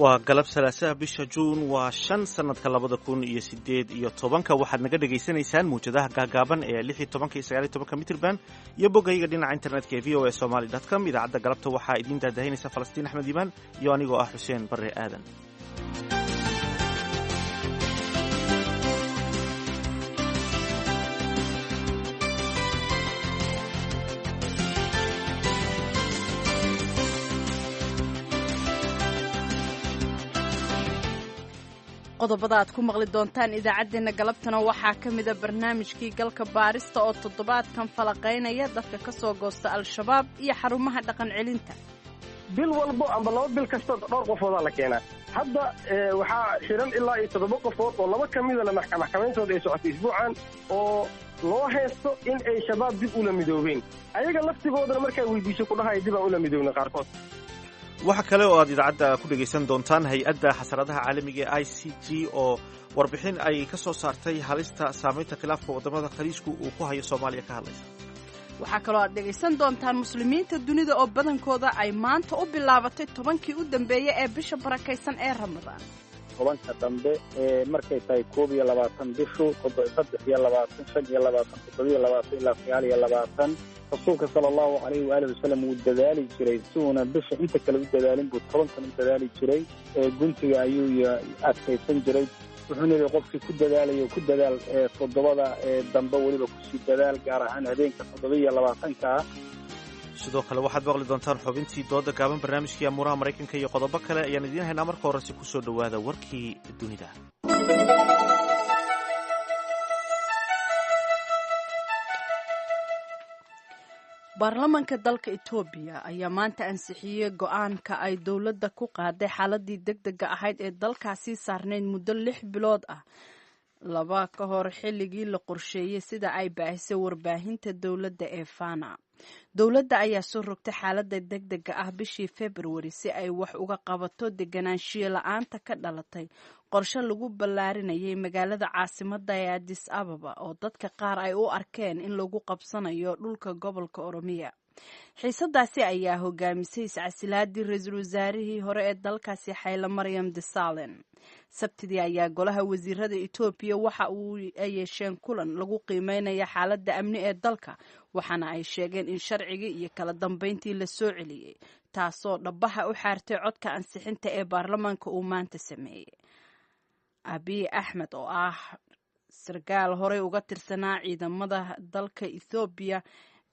waa galab salaasaha bisha juun waa 5 sanadka 2018 waxaad naga dhagaysanaysaan muujadaha gaagaaban ee 16 iyo 19 mitirban iyo bogayga dhinaca internetka ee voasomali.com. idaacadda galabta waxaa idiin daadahinaysa Falastiin Axmed Iimaan iyo anigoo ah Xuseen Barre Aadan. qodobada aad ku maqli doontaan idaacadeena galabtana waxaa ka mid ah barnaamijkii galka baarista oo toddobaadkan falaqaynaya dadka ka soo goosta al-shabaab iyo xarumaha dhaqan celinta. bil walbo amba laba bil kasta dhowr qofoodaa la keenaa. hadda waxaa xiran ilaa iyo 7 qofood oo laba ka mida la maxkamayntooda ay socotay isbuucan oo loo haysto in ay shabaab dib ula midoobeen. ayaga laftigoodana markaa weydiiso ku dhahay dib aan ula midoobna qaarkood. waxa kale oo aad idaacadda ku dhagaysan doontaan hay-adda xasaradaha caalamiga ee ICG oo warbixin ay ka soo saartay halista saamaynta khilaafka waddamada khaliijku uu ku hayo Soomaaliya ka hadlaysa. waxaa kaloo aad dhagaysan doontaan muslimiinta dunida oo badankooda ay maanta u bilaabatay 10kii u dambeeyay ee bisha barakaysan ee Ramadaan. 10ka dambe markay tahay 22 bishu 23 ilaa 29 rasuulka sallallahu alayhi wa alihi wasallam uu dadaali jiray suuna bisha inta kale u dadaalin buu 10kan u dadaali jiray guntiga ayuu adkaysan jiray wuxuuna leeyahay qofkii ku dadaalayo ku dadaal todobada dambe waliba ku sii dadaal gaar ahaan habeenka 27ka. sidoo kale waxaad maqli doontaan xubintii dooda gaaban barnaamijkii amuuraha Mareykanka iyo qodobo kale ayaan idiin haynaa. marka hore si ku soo dhawaada warkii dunida. baarlamaanka dalka Itoobiya ayaa maanta ansixiyay go'aanka ay dawladda ku qaaday xaaladii degdega ahayd ee dalkaasi saarneyd muddo 6 bilood ah laba ka hor xilligii la qorsheeyay sida ay baahisay warbaahinta dawladda ee Fana. dawladda ayaa soo rogtay xaaladda degdega ah bishii February si ay wax uga qabato deganaanshiyo la'aanta ka dhalatay qorshe lagu ballaarinayay magaalada caasimadda ee Addis Ababa oo dadka qaar ay u arkeen in lagu qabsanayo dhulka gobolka Oromiya. xiisadaasi ayaa hogaamisay iscasilaadii ra'iisul wasaarihii hore ee dalkaasi Haile Mariam Desalegn. sabtidii ayaa golaha wasiirada Itoobiya waxa uu yeesheen kulan lagu qiimeynaya xaaladda amni ee dalka waxaana ay sheegeen in sharcigii iyo kala dambeyntii la soo celiyay taasoo dhabaha u xaartay codka ansixinta ee baarlamaanka uu maanta sameeyay. Abiy Ahmed oo ah sarkaal horey uga tirsanaa ciidamada dalka Itoobiya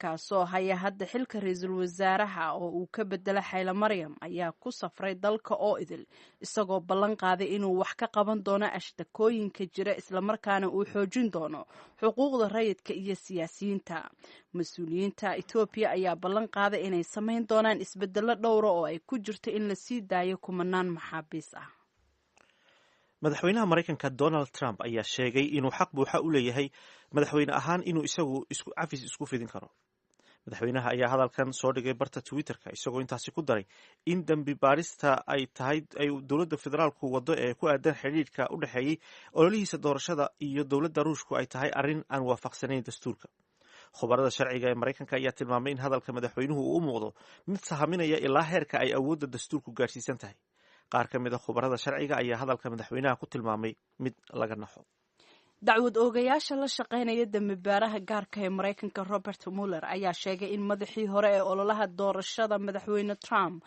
kaasoo haya hadda xilka ra'iisul wasaaraha oo uu ka bedela Haile Mariam ayaa ku safray dalka oo idil isagoo ballan qaaday inuu wax ka qaban doono ashtakooyinka jira isla markaana uu xoojin doono xuquuqda rayidka iyo siyaasiyiinta. mas'uuliyiinta Itoobiya ayaa ballan qaaday inay sameyn doonaan isbedelo dhowr oo ay ku jirto in la sii daayo kumanaan maxaabiis ah. madaxweynaha Mareykanka Donald Trump ayaa sheegay inuu xaq buuxa u leeyahay madaxweyne ahaan inuu isagu cafis isku fidin karo. madaxweynaha ayaa hadalkan soo dhigay barta Twitterka isagoo intaasi ku daray in dambi baarista ay dowladda federaalku wado ee ku aadan xiriirka u dhaxeeyay ololihiisa doorashada iyo dowladda Ruushku ay tahay arrin aan waafaqsanayn dastuurka. khubarada sharciga ee Mareykanka ayaa tilmaamay in hadalka madaxweynuhu uu u muuqdo mid sahaminaya ilaa heerka ay awoodda dastuurku gaarsiisan tahay. qaar ka mid ah khubarada sharciga ayaa hadalka madaxweynaha ku tilmaamay mid laga naxo. dacwad oogayaasha la shaqaynaya dambibaaraha gaarka ee Mareykanka Robert Mueller ayaa sheegay in madaxii hore ee ololaha doorashada madaxweyne Trump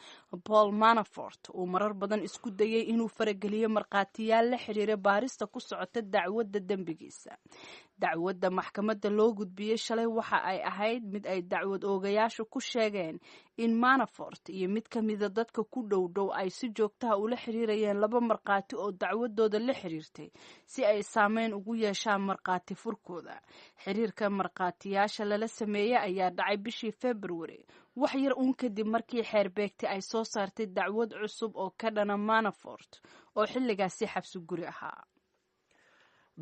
Paul Manafort uu marar badan isku dayay inuu farageliyo markhaatiyaal la xiriira baarista ku socota dacwadda dembigiisa. dacwadda maxkamadda loo gudbiyey shalay waxa ay ahayd mid ay dacwad oogayaashu ku sheegeen in Manafort iyo mid ka mida dadka ku dhow ay si joogtaha ula xiriirayeen laba markhaati oo dacwadooda la xiriirtay si ay saameyn ugu yeeshaan markhaati furkooda. xiriirka markhaatiyaasha lala sameeyay ayaa dhacay bishii February wax yar uun kadib markii xeerbeegtay ay soo saartay dacwad cusub oo ka dhana Manafort oo xilligaasi xabsi guri ahaa.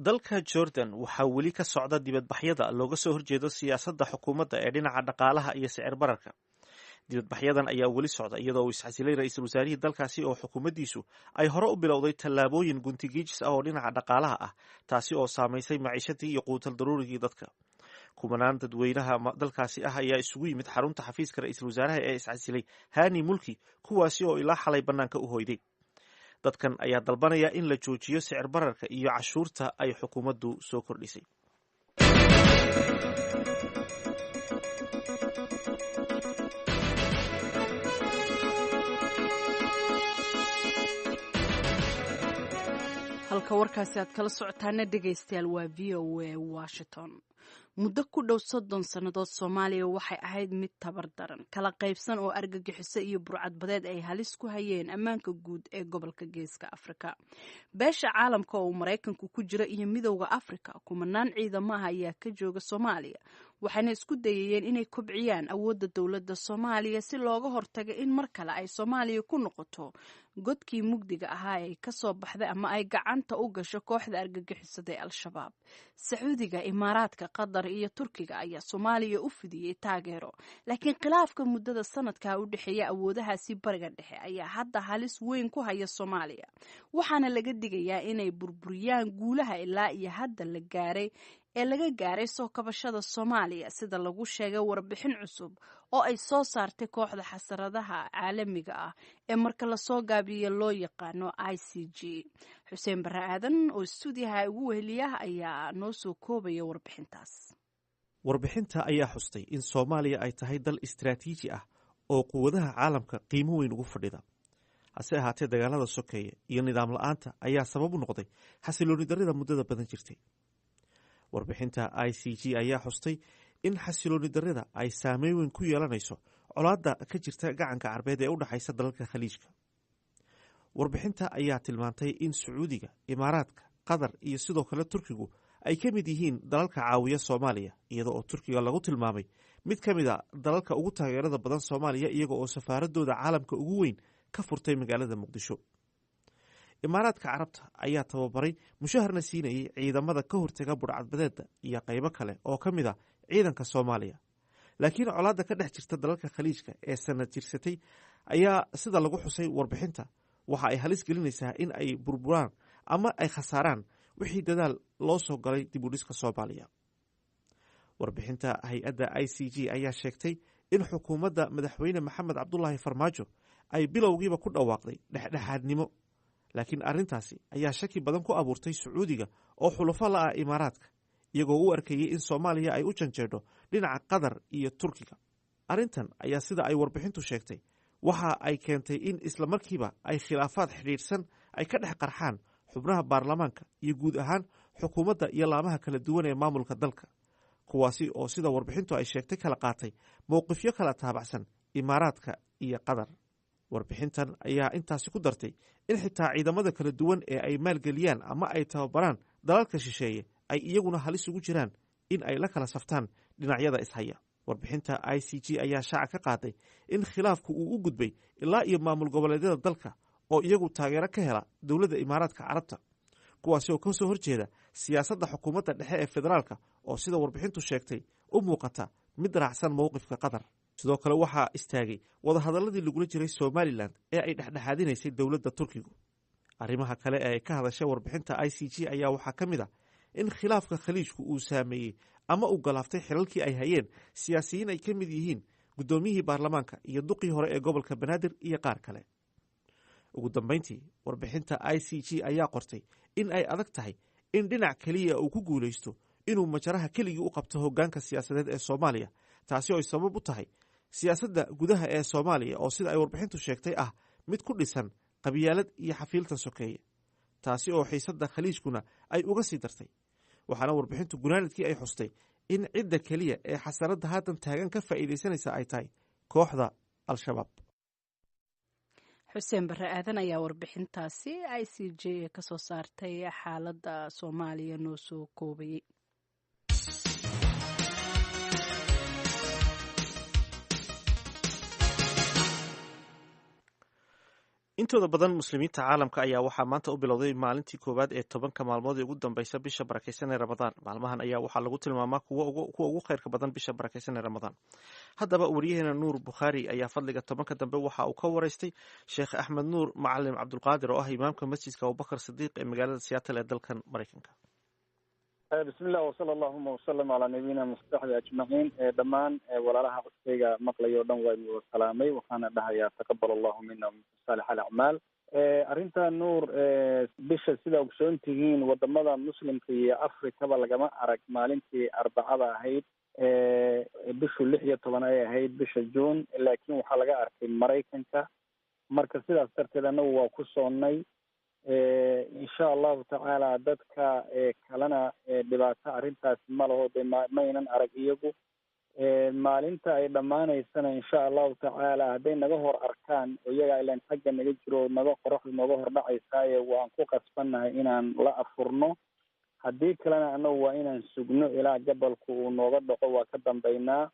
dalka Jordan waxaa weli ka socda dibadbaxyada looga soo horjeedo siyaasadda xukuumadda ee dhinaca dhaqaalaha iyo sicir bararka. dibadbaxyadan ayaa weli socda iyadoo uu iscasilay ra'iisul wasaarihii dalkaasi oo xukuumaddiisu ay hore u bilowday tallaabooyin guntigiijis ah oo dhinaca dhaqaalaha ah taasi oo saamaysay maciishadii iyo quutal daruurigii dadka. kumanaan dadweynaha dalkaasi ah ayaa isugu yimid xarunta xafiiska ra'iisul wasaaraha ee iscasilay Hani Mulki kuwaasi oo ilaa xalay bannaanka u hoyday. dadkan ayaa dalbanaya in la joojiyo sicir bararka iyo cashuurta ay xukuumaddu soo kordhisay. halka warkaasi aad kala socotaana dhegaystayaal waa v o a washington. muddo ku dhow 30 sannadood Soomaaliya waxay ahayd mid tabar daran, kala qaybsan oo argagixiso iyo burcadbadeed ay halis ku hayeen ammaanka guud ee gobolka Geeska Afrika. Beesha caalamka oo Mareykanku ku jira iyo Midowga Afrika, kumanaan ciidamaha ayaa ka jooga Soomaaliya, waxayna isku dayayeen inay kobciyaan awoodda dowladda Soomaaliya si looga hortago in mar kale ay Soomaaliya ku noqoto godkii mugdiga ahaa ee ka soo baxday ama ay gacanta u gasho kooxda argagixisada ee Al-Shabaab. Sacuudiga, Imaaraadka, Qatar iyo Turkiga ayaa Soomaaliya u fidiyay taageero, laakiin khilaafka muddada sanadka u dhaxeeya awoodahaasi bariga dhexe ayaa hadda halis weyn ku haya Soomaaliya, waxaana laga digayaa inay burburiyaan guulaha ilaa iyo hadda laga gaaray soo kabashada Soomaaliya, sida lagu sheegay warbixin cusub oo ay soo saartay kooxda xasaradaha caalamiga ah ee marka la soo gaabiyo loo yaqaano ICG. Xuseen Barre Aadan oo stuudiyaha ugu weheliya ayaa noo soo koobaya warbixintaas. Warbixinta ayaa xustay in Soomaaliya ay tahay dal istiraatiiji ah oo quwadaha caalamka qiimo weyn ugu fadhida. hase ahaatee dagaalada sokeeye iyo nidaam la'aanta ayaa sabab u noqday xasilooni darrida muddada badan jirtay. warbixinta ICG ayaa xustay in xasilooni darrida ay saameyn weyn ku yeelanayso colaadda ka jirta gacanka carbeed ee u dhaxaysa dalalka khaliijka. warbixinta ayaa tilmaantay in Sacuudiga, Imaaraadka, Qatar iyo sidoo kale Turkigu ay ka mid yihiin dalalka caawiya Soomaaliya, iyada oo Turkiga lagu tilmaamay mid ka mid a dalalka ugu taageerada badan Soomaaliya, iyaga oo safaaradooda caalamka ugu weyn ka furtay magaalada Muqdisho. Imaaraadka Carabta ayaa tababaray mushaharna siinayay ciidamada ka hortaga burcadbadeedda iyo qaybo kale oo ka mid a ciidanka Soomaaliya. laakiin colaadda ka dhex jirta dalalka khaliijka ee sanad jirsatay ayaa sida lagu xusay warbixinta waxa ay halis gelinaysaa in ay burburaan ama ay khasaaraan wixii dadaal loo soo galay dib u dhiska Soomaaliya. warbixinta hay-adda ICG ayaa sheegtay in xukuumadda madaxweyne Maxamed Cabdullaahi Farmaajo ay bilowgiiba ku dhawaaqday dhexdhexaadnimo, laakiin arrintaasi ayaa shaki badan ku abuurtay Sacuudiga oo xulafo la ah Imaaraadka, iyagoo u arkayay in Soomaaliya ay u janjeedho dhinaca Qatar iyo Turkiga. arrintan ayaa sida ay warbixintu sheegtay waxa ay keentay in isla markiiba ay khilaafaad xidhiidhsan ay ka dhex qarxaan xubnaha baarlamaanka iyo guud ahaan xukuumadda iyo laamaha kala duwan ee maamulka dalka, kuwaasi oo sida warbixintu ay sheegtay kala qaatay mowqifyo kala taabacsan Imaaraadka iyo Qatar. warbixintan ayaa intaasi ku dartay in xitaa ciidamada kala duwan ee ay maalgeliyaan ama ay tababaraan dalalka shisheeye ay iyaguna halis ugu jiraan in ay la kala saftaan dhinacyada ishaya. warbixinta ICG ayaa shaaca ka qaaday in khilaafku uu u gudbay ilaa iyo maamul goboleedyada dalka oo iyagu taageero ka hela dowladda Imaaraadka Carabta, kuwaasi oo ka soo horjeeda siyaasadda xukuumadda dhexe ee federaalka oo sida warbixintu sheegtay u muuqata mid raacsan mowqifka Qatar. sidoo kale waxaa istaagay wadahadaladii lagula jiray Somaliland ee ay dhexdhexaadinaysay dowladda Turkigu. arrimaha kale ee ay ka hadashay warbixinta ICG ayaa waxaa ka mid ah in khilaafka khaliijku uu saameeyey ama uu galaaftay xilalkii ay hayeen siyaasiyiin ay ka mid yihiin guddoomiyihii baarlamaanka iyo duqii hore ee gobolka Banaadir iyo qaar kale. ugu dambeyntii warbixinta ICG ayaa qortay in ay adag tahay in dhinac keliya uu ku guulaysto inuu majaraha keligii u qabto hoggaanka siyaasadeed ee Soomaaliya, taasi oo ay sabab u tahay siyaasadda gudaha ee Soomaaliya oo sida ay warbixintu sheegtay ah mid ku dhisan qabyaalad iyo xafiiltan sokeeye, taasi oo xiisadda khaliijkuna ay uga sii dartay. waxaana warbixintu gunaanadkii ay xustay in cidda keliya ee xasaradda haatan taagan ka faa'iidaysanaysa ay tahay kooxda Al-Shabaab. Xuseen Barre Aadan ayaa warbixintaasi ICG ka soo saartay xaaladda Soomaaliya noo soo koobayay. intooda badan muslimiinta caalamka ayaa waxaa maanta u bilowday maalintii koowaad ee 10 maalmood ee ugu dambeysa bisha barakeysan ee Ramadaan. maalmahan ayaa waxaa lagu tilmaamaa kuwa ugu khayrka badan bisha barakeysan ee Ramadaan. haddaba wariyaheena Nuur Bukhaari ayaa fadliga 10 dambe waxa uu ka waraystay Sheekh Axmed Nuur Macalin Cabdulqaadir oo ah imaamka masjidka Abubakar Sidiiq ee magaalada Seattle ee dalkan Mareykanka. bismillah wasala allahuma wasalam calaa nabiyina mustaxdi ajmaciin. dhammaan walaalaha codkayga maqlayo o dhan waa idin wada salaamay, waxaana dhahayaa taqabal allahu mina saalix alacmaal. arrinta nuur, bisha sida ogsoon tihiin wadamada muslimka iyo afrikaba lagama arag maalintii arbacada ahayd, bishu 16 ay ahayd bisha June, laakiin waxaa laga arkay Maraykanka. marka sidaas darteed anagu waa ku soonnay. insha allahu tacaala dadka kalena dhibaato arrintaasi ma laho, de maynan arag iyagu. maalinta ay dhammaanaysana insha allahu tacaala hadday naga hor arkaan, iyaga ilaan xagga naga jiro, qoraxdu nooga hor dhacaysaaye waan ku qasbannahay inaan la afurno. haddii kalena anagu waa inaan sugno ilaa gabalku uu nooga dhaco, waa ka dambaynaa.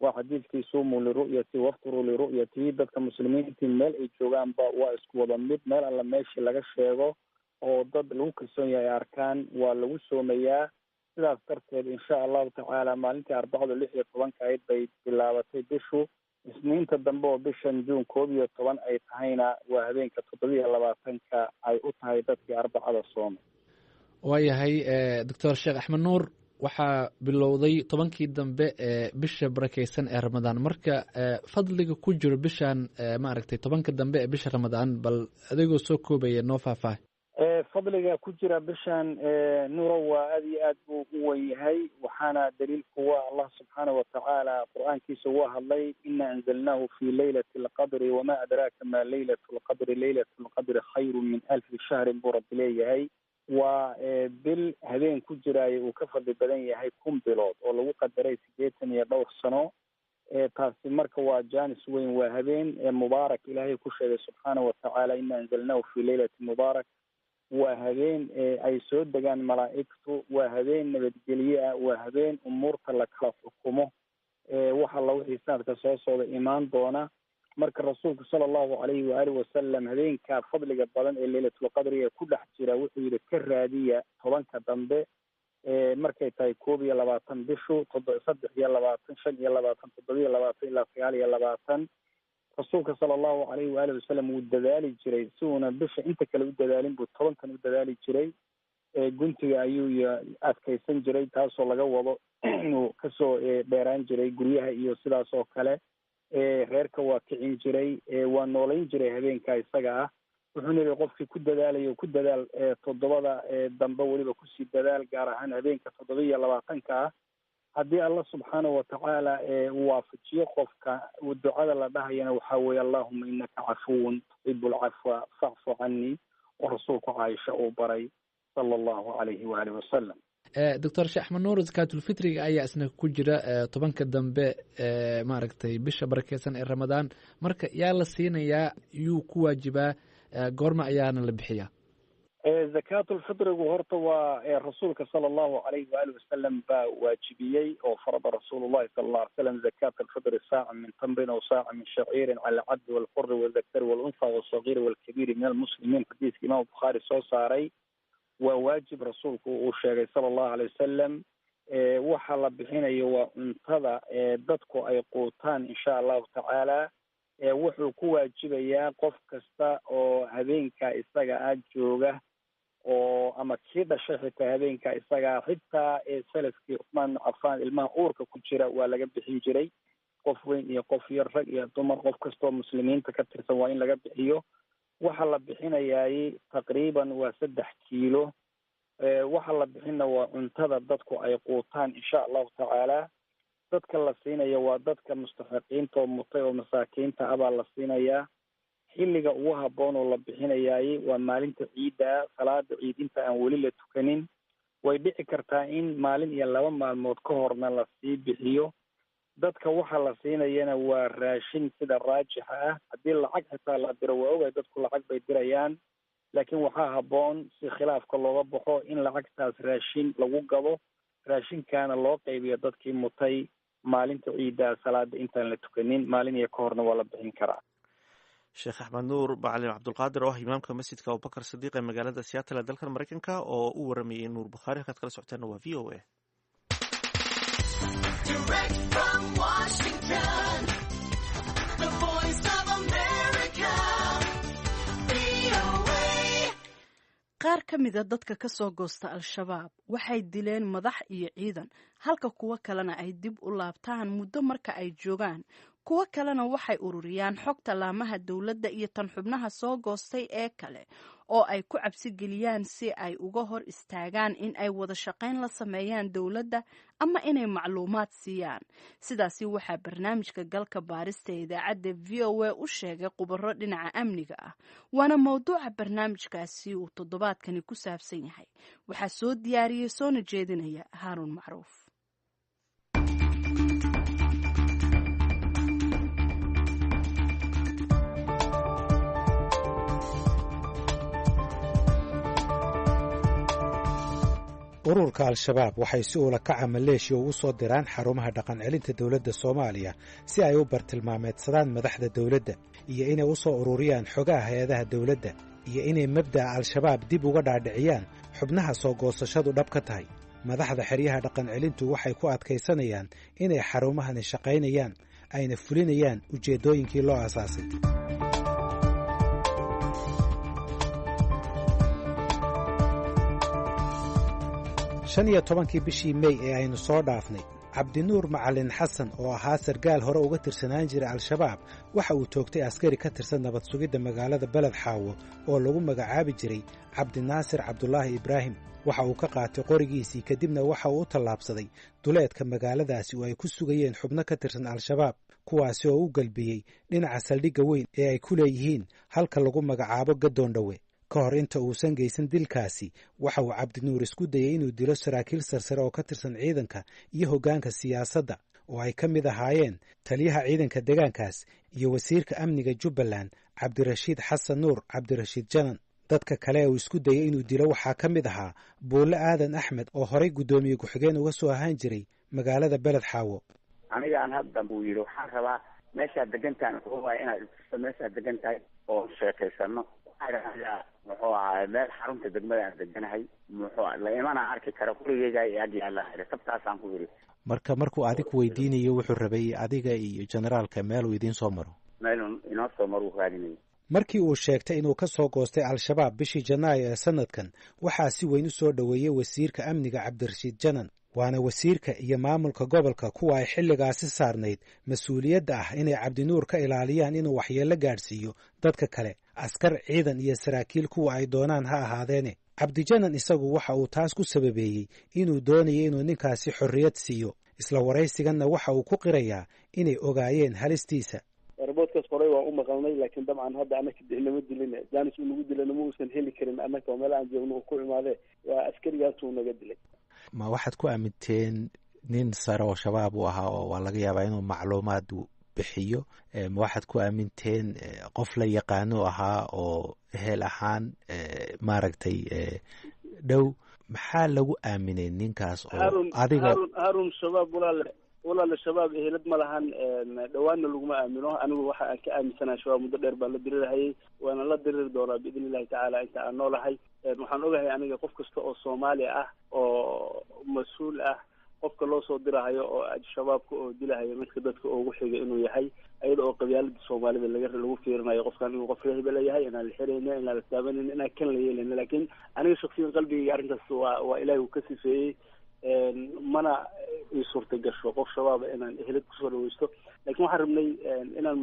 waa xadiidkii suumuu liru'yati wafturuu liru'yati. dadka muslimiintii meel ay joogaanba waa isku wada mid, meel alla meeshii laga sheego oo dad lagu kalsoon yahay ay arkaan waa lagu soomayaa. sidaas darteed insha allahu tacaala maalintii arbacada 16 ahayd bay bilaabatay bishu. isniinta dambe oo bishan June 11 ay tahayna waa habeenka 27 ay u tahay dadkii arbacada soomay. waayahay doctor sheekh axmed nuur, waxaa bilowday 10kii dambe ee bisha barakeysan ee Ramadaan. marka fadliga ku jiro bishan maaragtay 10ka dambe ee bisha Ramadaan, bal adigoo soo koobaya noo faahfaahay. fadliga ku jira bishan nuuro waa aad iyo aad buu u weyn yahay, waxaana daliilku waa Allah subxaanahu watacaala qur-aankiisa uga hadlay, ina anzalnaahu fi laylati alqadri wama adraaka ma laylatu lqadri, laylatu lqadri khayru min alfi shahrin buu rabbi leeyahay. waa bil habeen ku jiraayo uu ka fadli badan yahay 1000 bilood oo lagu qadaray 80 iyo dhowr sano. taasi marka waa jaanis weyn, waa habeen mubaarak ilaahay ku sheegay subxaanahu watacaala, ina anzalnaahu fi laylati mubaarak. waa habeen ay soo degaan malaa'igtu, waa habeen nabadgelye ah, waa habeen umuurta la kala xukumo, waxa la wixii sanadka soo socda imaan doona. marka rasuulku sala allahu calayhi waalihi wasalam habeenka fadliga badan ee laylatulqadriga ku dhex jira wuxuu yidhi ka raadiya 10ka dambe, markay tahay 21 bishu 23 25 25 27 ilaa 29. rasuulka sala allahu calayhi waalihi wasalam wuu dadaali jiray, si uuna bisha inta kale u dadaalin buu 10kan u dadaali jiray. guntiga ayuu adkaysan jiray, taasoo laga wado inuu kasoo dheeraan jiray guryaha iyo sidaas oo kale. reerka waa kicin jiray, waa noolayn jiray habeenka isaga ah. wuxuuna yidhi qofkii ku dadaalayo ku dadaal 7 dambe weliba kusii dadaal, gaar ahaan habeenka 27 ah. haddii alla subxaanahu watacaala uu waafajiyo qofka ducada la dhahayana waxaa weeye allahuma inaka cafuwun tuxibu lcafwa facfu canii, oo rasuulku caaisha uu baray sala allahu calayhi waalihi wasalam. doctor sheekh axmed nuur, zakaatulfitriga ayaa isna ku jira 10ka dambe maaragtay bisha barakeysan ee Ramadaan. marka yaa la siinayaa, yuu ku waajibaa, goorma ayaana la bixiyaa? zakaatulfitrigu horta waa rasuulka sala allahu calayhi waalihi wasalam baa waajibiyey, oo farada rasuulullahi sala allahu alay wasalam zakaat alfitri saaca min tamrin aw saaca min shaciirin cala alcabdi walxuri waldakari walunha walsagiiri walkabiiri min almuslimiin. xadiiska imaam bukhaari soo saaray. waa waajib rasuulku uu sheegay sala allahu alay wasalam. waxa la bixinayo waa cuntada dadku ay quutaan insha allahu tacaala. wuxuu ku waajibayaa qof kasta oo habeenka isaga ah jooga, oo ama kii dhashay xitaa habeenka isaga, xitaa salafkii Cuthmaan ibn Cafaan ilmaha uurka ku jira waa laga bixin jiray. qof weyn iyo qof yar, rag iyo dumar, qof kastoo muslimiinta ka tirsan waa in laga bixiyo. waxa la bixinayaay taqriiban waa 3 kiilo. waxa la bixina waa cuntada dadku ay quutaan insha allahu tacaala. dadka la siinayo waa dadka mustaxiqiinta oo mutay oo masaakiinta ah baa la siinayaa. xilliga ugu habboon oo la bixinayaay waa maalinta ciidda, salaada ciid inta aan weli la tukanin. way dhici kartaa in maalin iyo 2 maalmood ka horna la sii bixiyo. dadka waxa la siinayana waa raashin sida raajixa ah. haddii lacag xitaa la diro, waa ogay dadku lacag bay dirayaan, laakiin waxaa habboon si khilaafka looga baxo in lacagtaas raashin lagu gado, raashinkaana loo qaybiyo dadkii mutay maalinta ciidda salaada intaan la tukanin. maalin iyo ka horna waa la bixin karaa. sheekh axmed nuur macalin cabdulqaadir oo ah imaamka masjidka abubakar sadiiq ee magaalada Seattle ee dalkan Mareykanka oo u waramayay nuur bukhaari. halkaad kala socoteena waa VOA. qaar ka mida dadka ka soo goosta al-shabaab waxay dileen madax iyo ciidan, halka kuwo kalena ay dib u laabtaan muddo marka ay joogaan kuwo kalena waxay ururiyaan xogta laamaha dowladda iyo tan xubnaha soo goostay ee kale oo ay ku cabsi geliyaan si ay uga hor istaagaan in ay wada shaqayn la sameeyaan dowladda ama inay macluumaad siiyaan. Sidaasi waxaa barnaamijka galka baarista ee idaacadda VOA u sheegay khubaro dhinaca amniga ah, waana mowduuca barnaamijkaasi uu toddobaadkani ku saabsan yahay. waxaa soo diyaariyey soona jeedinaya Haaruun Macruuf. ururka al-shabaab waxay si ula kaca maleeshiya ugu soo diraan xarumaha dhaqan celinta dowladda Soomaaliya si ay u bartilmaameedsadaan madaxda dowladda iyo inay u soo ururiyaan xogaha hay-adaha dowladda iyo inay mabda'a al-shabaab dib uga dhaadhiciyaan xubnaha soo goosashadu dhab ka tahay. madaxda xeryaha dhaqan celintu waxay ku adkaysanayaan inay xarumahani shaqaynayaan ayna fulinayaan ujeeddooyinkii loo aasaasay. 15 bishii May ee aynu soo dhaafnay, Cabdinuur Macalin Xasan oo ahaa sargaal hore uga tirsanaan jiray al-shabaab waxa uu toogtay askari ka tirsan nabad sugidda magaalada Beled Xaawo oo lagu magacaabi jiray Cabdinaasir Cabdulaahi Ibraahim. waxa uu ka qaatay qorigiisii kadibna waxa uu u tallaabsaday duleedka magaaladaasi oo ay ku sugayeen xubno ka tirsan al-shabaab kuwaasi oo u galbiyey dhinaca saldhigga weyn ee ay ku leeyihiin halka lagu magacaabo Gadoondhawe. ka hor inta uusan geysan dilkaasi waxa uu Cabdinuur isku dayay inuu dilo saraakiil sarsare oo ka tirsan ciidanka iyo hoggaanka siyaasadda oo ay ka mid ahaayeen taliyaha ciidanka deegaankaas iyo wasiirka amniga Jubbaland Cabdirashiid Xasan Nuur Cabdirashiid Janan. dadka kale uu isku dayay inuu dilo waxaa ka mid ahaa Buule Aadan Axmed oo horey guddoomiye ku-xigeen uga soo ahaan jiray magaalada Beled Xaawo. anigaan hadda buu yidhi waxaan rabaa meeshaad degantahay waa inaad istuso meeshaad degan tahay oo sheekaysano. muxuu ahaa meel xarunta degmada aan deganahay la imana arki kara gurigeyga ag yaala sabtaasaan ku yidhi. markuu adigu weydiinayo wuxuu rabay adiga iyo generaalka meel uu idiin soo maro. meel inoo soo maro uu raadinayay. markii uu sheegtay inuu ka soo goostay al-shabaab bishii Janaayo ee sanadkan waxaa si weyn u soo dhoweeyey wasiirka amniga Cabdirashiid Janan. waana wasiirka iyo maamulka gobolka kuwa ay xilligaasi saarnayd mas-uuliyadda ah inay Cabdinuur ka ilaaliyaan inuu waxyeello gaadhsiiyo dadka kale, askar, ciidan iyo saraakiil kuwa ay doonaan ha ahaadeene. Cabdijanan isagu waxa uu taas ku sababeeyey inuu doonayay inuu ninkaasi xorriyad siiyo. isla waraysiganna waxa uu ku qirayaa inay ogaayeen halistiisa. roboodkaas horey waan u maqalnay laakiin dabcan hadda anaka nama dilin jaanis uu nagu dilana ma uusan heli karin annaka oo meel aan joogno uu ku imaadee waa askarigaas uu naga dilay. ma waxaad ku aaminteen nin sare oo shabaab u ahaa oo waa laga yaabaa inuu macluumaad bixiyo? ma waxaad ku aaminteen qof la yaqaano ahaa oo ehel ahaan maaragtay dhow? maxaa lagu aaminay ninkaas oo adiga? Haarun shabaab walaala shabaab ehelad ma lahan, dhawaanna laguma aamino. anigu waxa aan ka aaminsanahay shabaab muddo dheer baan la dirirahayay waana la diriri doonaa biidni illahi tacaala inta aan noolahay. waxaan ogahay aniga qof kasta oo Soomaali ah oo mas-uul ah qofka loo soo dirahayo oo shabaabka oo dilahayo midka dadka ugu xiga inuu yahay, ayada oo qabyaalada Soomaalida lagu fiirinayo qofkan inuu qof reebel yahay, inaan la xireyno, inaan la taabanin, inaan kan la yeelin. laakiin aniga shakhsiyan qalbigayga arrintaas waa ilaahay uu ka sifeeyey. mana ii suurta gasho qof shabaab inaan ehelad kusoo dhaweysto. laakiin waxaan rabnay inaan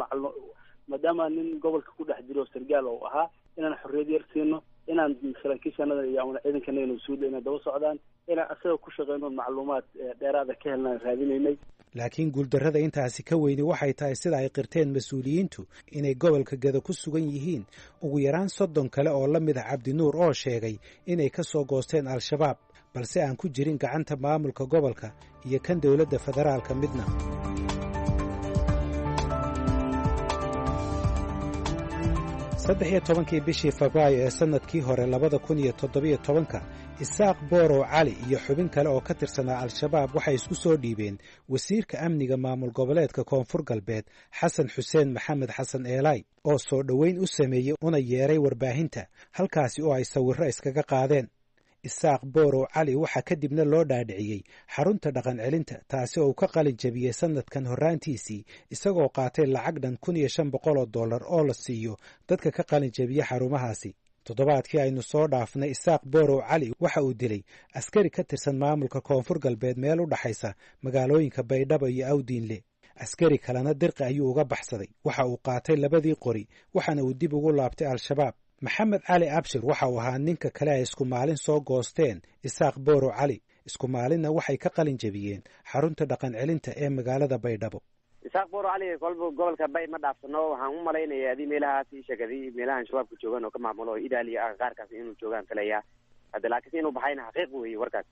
maadaama nin gobolka ku dhex jiro sargaal oo ahaa inaan xorriyad yar siino, inaan saraakiishanada iyo ciidankana mas-uulda inay daba socdaan, inaan asaga ku shaqeyno macluumaad dheeraada ka helnaan raadinaynay. laakiin guuldarrada intaasi ka weyni waxay tahay sida ay qirteen mas-uuliyiintu inay gobolka Gado ku sugan yihiin ugu yaraan 30 kale oo la mid ah Cabdinuur oo sheegay inay ka soo goosteen al-shabaab balse aan ku jirin gacanta maamulka gobolka iyo kan dowladda federaalka midna. saddex iyo tobankii bishii Febraayo ee sanadkii hore 2017 Isaaq Boorow Cali iyo xubin kale oo ka tirsanaa al-shabaab waxay isku soo dhiibeen wasiirka amniga maamul goboleedka Koonfur Galbeed Xasan Xuseen Maxamed Xasan Eelay oo soo dhoweyn u sameeyey una yeeray warbaahinta halkaasi oo ay sawirro iskaga qaadeen. Isaaq Boorow Cali waxa kadibna loo dhaadhiciyey xarunta dhaqan celinta taasi oo uu ka qalin jabiyey sanadkan horraantiisii isagoo qaatay lacag dhan $1,500 oo la siiyo dadka ka qalin jabiya xarumahaasi. toddobaadkii aynu soo dhaafnay Isaaq Boorow Cali waxa uu dilay askari ka tirsan maamulka Koonfur Galbeed meel u dhaxaysa magaalooyinka Baydhabo iyo Awdiinle. askari kalena dirqi ayuu uga baxsaday waxa uu qaatay labadii qori waxaana uu dib ugu laabtay al-shabaab maxamed cali abshir waxa uu ahaa ninka kale ay isku maalin soo goosteen isaaq booro cali isku maalinna waxay ka qalin jebiyeen xarunta dhaqan celinta ee magaalada baydhabo isaaq booro cali kolba gobolka bay ma dhaafsano waxaan u malaynaya adii meelahaas ii sheegay meelahan shabaabka joogaan oo ka maamulo idaaliya qaarkaas inuu joogaan filaya hadda laakiin inuu baxayna xaqiiq weeye warkaas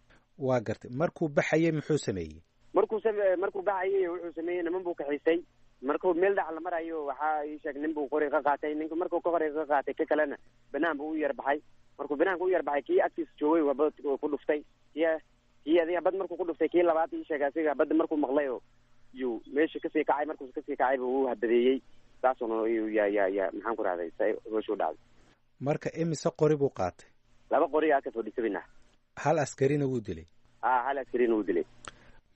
waa gartay markuu baxayay muxuu sameeyey markuu baxayay wuxuu sameeyey niman buu kaxisay markuu meel dhac la marayo waxaa ii sheeg nin buu qori ka qaatay ninka markuu qori ka qaatay ka kalena banaan buu u yar baxay markuu banaanka u yar baxay kii agtiisa joogay waa bad ku dhuftay kii adiga bad markuu ku dhuftay kii labaad ii sheeg asiga badda markuu maqlay yuu meesha kasii kacay markuu kasii kacay buu u habadeeyey saasuna ya maxaan ku rahday meeshuu dhacday marka imise qori buu qaatay 2 qori aa ka fadhiisabina hal askarina wuu dilay hal askarina wuu dilay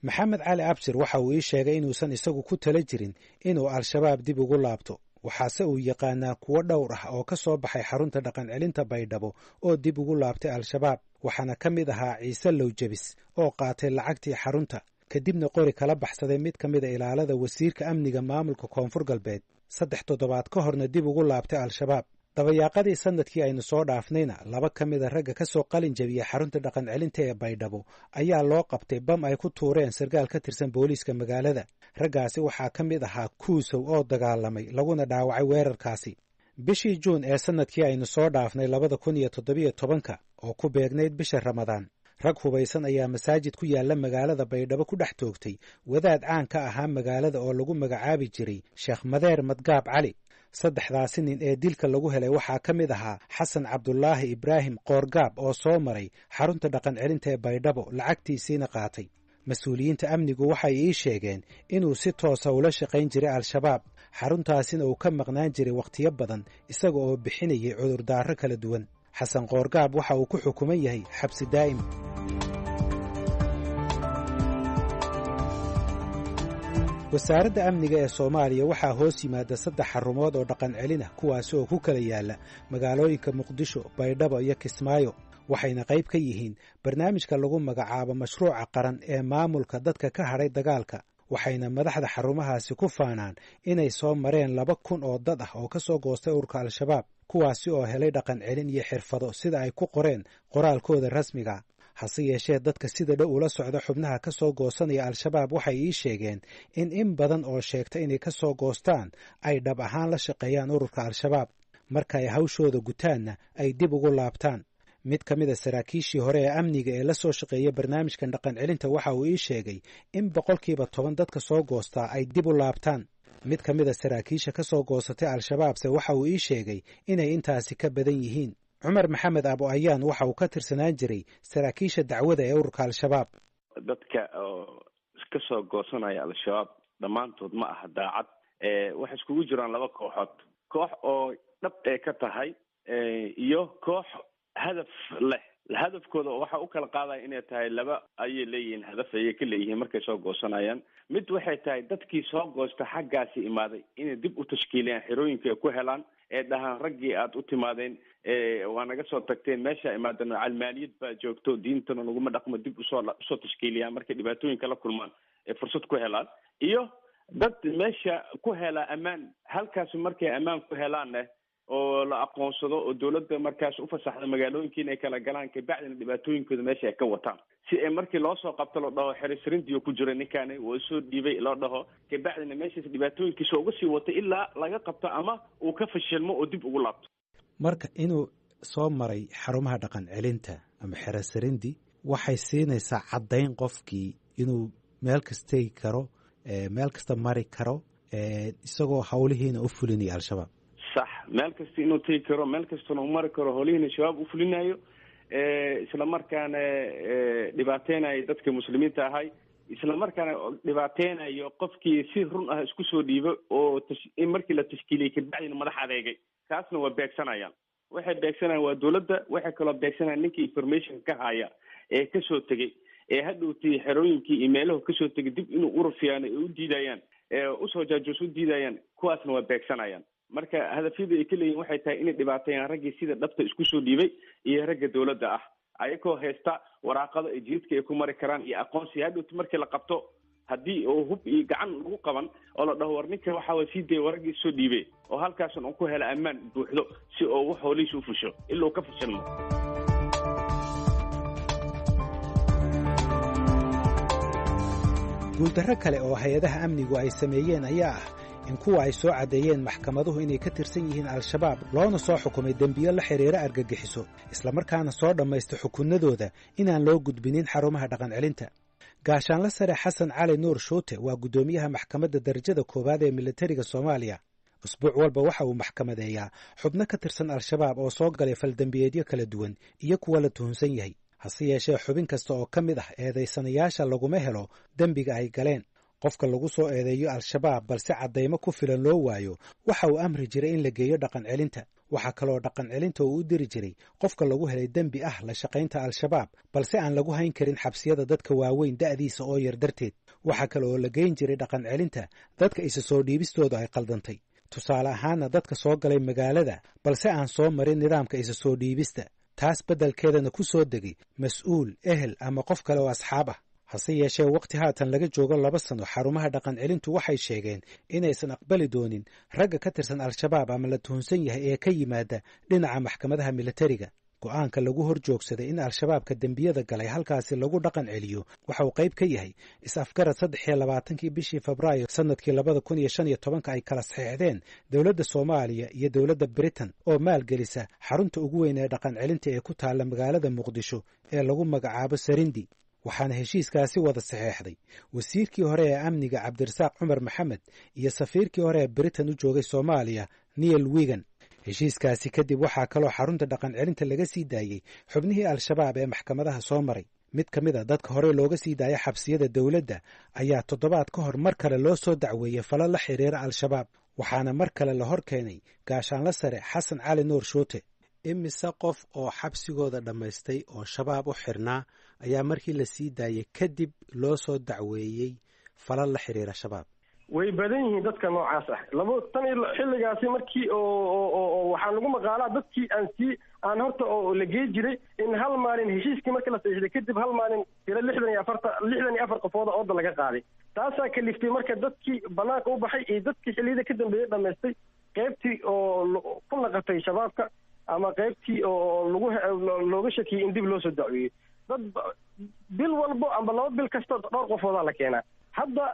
maxamed cali abshir waxa uu ii sheegay inuusan isagu ku tala jirin inuu al-shabaab dib ugu laabto waxaase uu yaqaanaa kuwo dhowr ah oo ka soo baxay xarunta dhaqan celinta baydhabo oo dib ugu laabtay al-shabaab waxaana ka mid ahaa ciise lowjabis oo qaatay lacagtii xarunta kadibna qori kala baxsaday mid ka mida ilaalada wasiirka amniga maamulka koonfur galbeed 3 toddobaad ka horna dib ugu laabtay al-shabaab dabayaaqadii sanadkii aynu soo dhaafnayna 2 ka mida ragga ka soo qalin jebiyey xarunta dhaqan celinta ee baydhabo ayaa loo qabtay bam ay ku tuureen sarkaal ka tirsan booliiska magaalada raggaasi waxaa ka mid ahaa kuusow oo dagaalamay laguna dhaawacay weerarkaasi bishii juun ee sanadkii aynu soo dhaafnay 2017 oo ku beegnayd bisha ramadaan rag hubaysan ayaa masaajid ku yaala magaalada baydhabo ku dhex toogtay wadaad caan ka ahaa magaalada oo lagu magacaabi jiray sheekh madeer madgaab cali 3daasi nin ee dilka lagu helay waxaa ka mid ahaa xasan cabdulaahi ibraahim qoorgaab oo soo maray xarunta dhaqan celinta ee baydhabo lacagtiisiina qaatay mas-uuliyiinta amnigu waxay ii sheegeen inuu si toosa ula shaqayn jiray al-shabaab xaruntaasina uu ka maqnaan jiray wakhtiyo badan isaga oo bixinayay cudurdaaro kala duwan xasan qoorgaab waxa uu ku xukuman yahay xabsi daa'im wasaaradda amniga ee soomaaliya waxaa hoos yimaada 3 xarumood oo dhaqan celin ah kuwaasi oo ku kala yaala magaalooyinka muqdisho baydhabo iyo kismaayo waxayna qayb ka yihiin barnaamijka lagu magacaabo mashruuca qaran ee maamulka dadka ka hadhay dagaalka waxayna madaxda xarumahaasi ku faanaan inay soo mareen 2,000 oo dad ah oo ka soo goostay ururka al-shabaab kuwaasi oo helay dhaqan celin iyo xirfado sida ay ku qoreen qoraalkooda rasmiga hase yeeshee dadka sida dhow ula socda xubnaha ka soo goosanaya al-shabaab waxay ii sheegeen in badan oo sheegta inay ka soo goostaan ay dhab ahaan la shaqeeyaan ururka al-shabaab marka ay hawshooda gutaanna ay dib ugu laabtaan mid ka mid a saraakiishii hore ee amniga ee la soo shaqeeya barnaamijkan dhaqan celinta waxa uu ii sheegay in 10% dadka soo goostaa ay dib u laabtaan mid ka mid a saraakiisha ka soo goosatay al-shabaabse waxa uu ii sheegay inay intaasi ka badan yihiin cumar maxamed abo ayaan waxa uu ka tirsanaan jiray saraakiisha dacwada ee ururka al-shabaab dadka oo ka soo goosanaya al-shabaab dhammaantood ma aha daacad waxay iskugu jiraan 2 kooxood koox oo dhab ee ka tahay iyo koox hadaf leh hadafkooda waxa u kala qaadaya inay tahay 2 ayay leeyihiin hadaf ayay ka leeyihiin markay soo goosanayaan mid waxay tahay dadkii soo goosta xaggaasi imaaday inay dib u tashkiiliyaan xerooyinka ay ku helaan ee dhahaan raggii aad u timaadeen waa naga soo tagteen meesha imaadeen calmaaliyad baa joogto diintana naguma dhaqmo dib usoo tashkiiliyaan markay dhibaatooyinka la kulmaan ee fursad ku helaan iyo dad meesha ku helaa ammaan halkaasi markay ammaan ku helaanne oo la aqoonsado oo dawladda markaas u fasaxda magaalooyinka inay kala galaan kabacdina dhibaatooyinkooda meesha ay ka wataan si ay markii loo soo qabto loo dhaho xerisrindiyo ku jira ninkaani waa soo dhiibay loo dhaho kabacdina meeshaas dhibaatooyinkiisa uga sii wato ilaa laga qabto ama uu ka fashilmo oo dib ugu laabto marka inuu soo maray xarumaha dhaqan celinta ama xerisrindi waxay siinaysaa caddayn qofkii inuu meel kastegi karo meel kasta mari karo isagoo hawlihiina u fulinaya al-shabaab sax meel kasta inuu tegi karo meel kastana u mari karo howlihiina shabaab u fulinayo isla markaana dhibaateynayo dadka muslimiinta ahay isla markaana dhibaateynayo qofkii si run ah isku soo dhiibo oo markii la tashkiiliyey kabacdina madax adeegay kaasna waa beegsanayaan waxay beegsanayaan waa dawladda waxay kaloo beegsanayaan ninkii information ka haya ee kasoo tegey ee hadhowtii xerooyinkii iyo meelahu kasoo tegay dib inuu urufiyaan ay u diidayaan usoo jaajuus u diidayaan kuwaasna waa beegsanayaan marka hadafyada ay ka leeyihin waxay tahay inay dhibaateeyaan raggii sida dhabta isku soo dhiibay iyo ragga dawladda ah ayagoo haysta waraaqado ay jidadka ay ku mari karaan iyo aqoonsi hadhowti markii la qabto haddii oo hub iyo gacan lagu qaban oo la dhaho war ninka waxa way sii day waragii soo dhiibay oo halkaas uu ku helo ammaan buuxdo si oo wax howliis u fusho ilaa ka fashilmo. guuldarro kale oo hay-adaha amnigu ay sameeyeen ayaa ah in kuwa ay soo caddeeyeen maxkamaduhu inay ka tirsan yihiin al-shabaab loona soo xukumay dembiyo la xidhiira argagixiso islamarkaana soo dhammaysta xukunnadooda inaan loo gudbinin xarumaha dhaqancelinta. gaashaanla sare xasan cali nuur shuute waa guddoomiyaha maxkamadda darajada koowaad ee militariga soomaaliya. usbuuc walba waxa uu maxkamadeeyaa xubno ka tirsan al-shabaab oo soo galay faldembiyeedyo kala duwan iyo kuwa la tuhunsan yahay. hase yeeshee xubin kasta oo ka mid ah eedaysanayaasha laguma helo dembiga ay galeen. qofka lagu soo eedeeyo al-shabaab balse caddaymo ku filan loo waayo waxa uu amri jiray in la geeyo dhaqan celinta. waxaa kaloo dhaqan celinta uu u diri jiray qofka lagu helay dembi ah la shaqaynta al-shabaab balse aan lagu hayn karin xabsiyada dadka waaweyn da'diisa oo yar darteed. waxaa kale oo la geyn jiray dhaqan celinta dadka isa soo dhiibistooda ay qaldantay. tusaale ahaana dadka soo galay magaalada balse aan soo marin nidaamka isa soo dhiibista. taas beddelkeedana ku soo degay mas-uul ehel ama qof kale oo asxaab ah. hase yeeshee waqti haatan laga joogo 2 sano xarumaha dhaqan celintu waxay sheegeen inaysan aqbali doonin ragga ka tirsan al-shabaab ama la tuhunsan yahay ee ka yimaada dhinaca maxkamadaha militariga. go'aanka lagu hor joogsaday in al-shabaabka dembiyada galay halkaasi lagu dhaqan celiyo waxa uu qayb ka yahay is-afgarad 23 bishii Febraayo sanadkii 2015 ay kala saxeexdeen dowladda Soomaaliya iyo dowladda Britain oo maalgelisa xarunta ugu weyn ee dhaqan celinta ee ku taala magaalada Muqdisho ee lagu magacaabo Sarindi. waxaana heshiiskaasi wada saxeexday wasiirkii hore ee amniga Cabdirasaaq Cumar Maxamed iyo safiirkii hore ee Britain u joogay Soomaaliya Neil Wigan. heshiiskaasi kadib waxaa kaloo xarunta dhaqan celinta laga sii daayey xubnihii al-shabaab ee maxkamadaha soo maray. mid ka mid a dadka hore looga sii daaya xabsiyada dowladda ayaa 7 ka hor mar kale loo soo dacweeyey falo la xiriira al-shabaab waxaana mar kale la hor keenay gaashaanla sare xasan cali nuur shuute. imise qof oo xabsigooda dhammaystay oo shabaab u xirnaa ayaa markii la sii daayey kadib loo soo dacweeyey falal la xiriira shabaab? way badan yihiin dadka noocaas ah. xilligaasi markii oo waxaa lagu maqaalaa dadkii aan horta oo la geey jiray in hal maalin heshiiskii markii la saxiixday kadib hal maalin tiro 64 qofooda ooda laga qaaday. taasaa kaliftay marka dadkii banaanka u baxay iyo dadkii xilliyada ka dambeeyay dhammaystay qaybtii oo ku naqatay shabaabka ama qaybtii oo looga shakiyey in dib loo soo dacweeyey. dad bil walbo amba 2 bil kasta dhowr qofoodaa la keenaa. hadda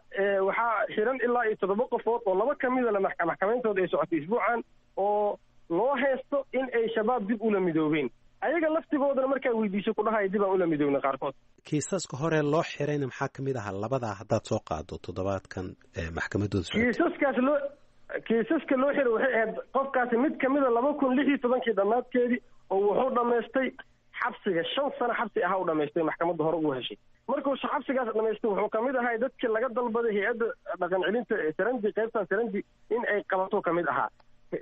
waxaa xiran ilaa 7 qofood oo 2 ka mid ah maxkamayntooda ay socotay isbuucan oo loo haysto in ay shabaab dib ula midoobeen. ayaga laftigoodana markaa weydiiso ku dhahay dib aan ula midoobna qaarkood. kiisaska hore loo xirayna maxaa ka mid ahaa labadaa haddaad soo qaado 7kan maxkamadooda kiisaska loo xiray waxay ahayd qofkaasi mid ka mid a 2016 dhammaadkeedii oo wuxuu dhammaystay xabsiga 5 sano xabsi ahaa u dhammaystay maxkamadda hore ugu heshay. markuu xabsigaas dhammaystay wuxuu ka mid ahaa dadkii laga dalbaday hay-adda dhaqan celinta ee Sarandi qaybtan Sarandi in ay qabato ka mid ahaa.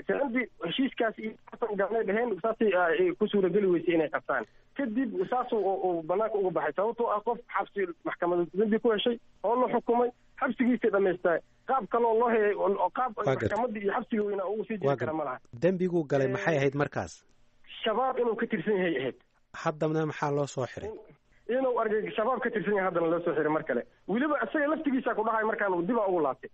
Sarandi heshiiskaas iyo xasan gaarnay dhaheen saasay ku suurageli weysay inay qabtaan. kadib saas oo banaanka uga baxay sababtoo ah qof xabsi maxkamadda dambi ku heshay oo la xukumay xabsigiisa dhammaystay. qaab kaloo loo hayay qaab maxkamadda iyo xabsiga weyna ugu sii jiri kara malaha. dembigu galay maxay ahayd markaas? shabaab inuu ka tirsan yahay ahayd. haddana maxaa loo soo xiray? inuu shabaab ka tirsan yahay haddana loo soo xiray mar kale. weliba isaga laftigiisa ku dhahay markaan uu dib ugu laabtay.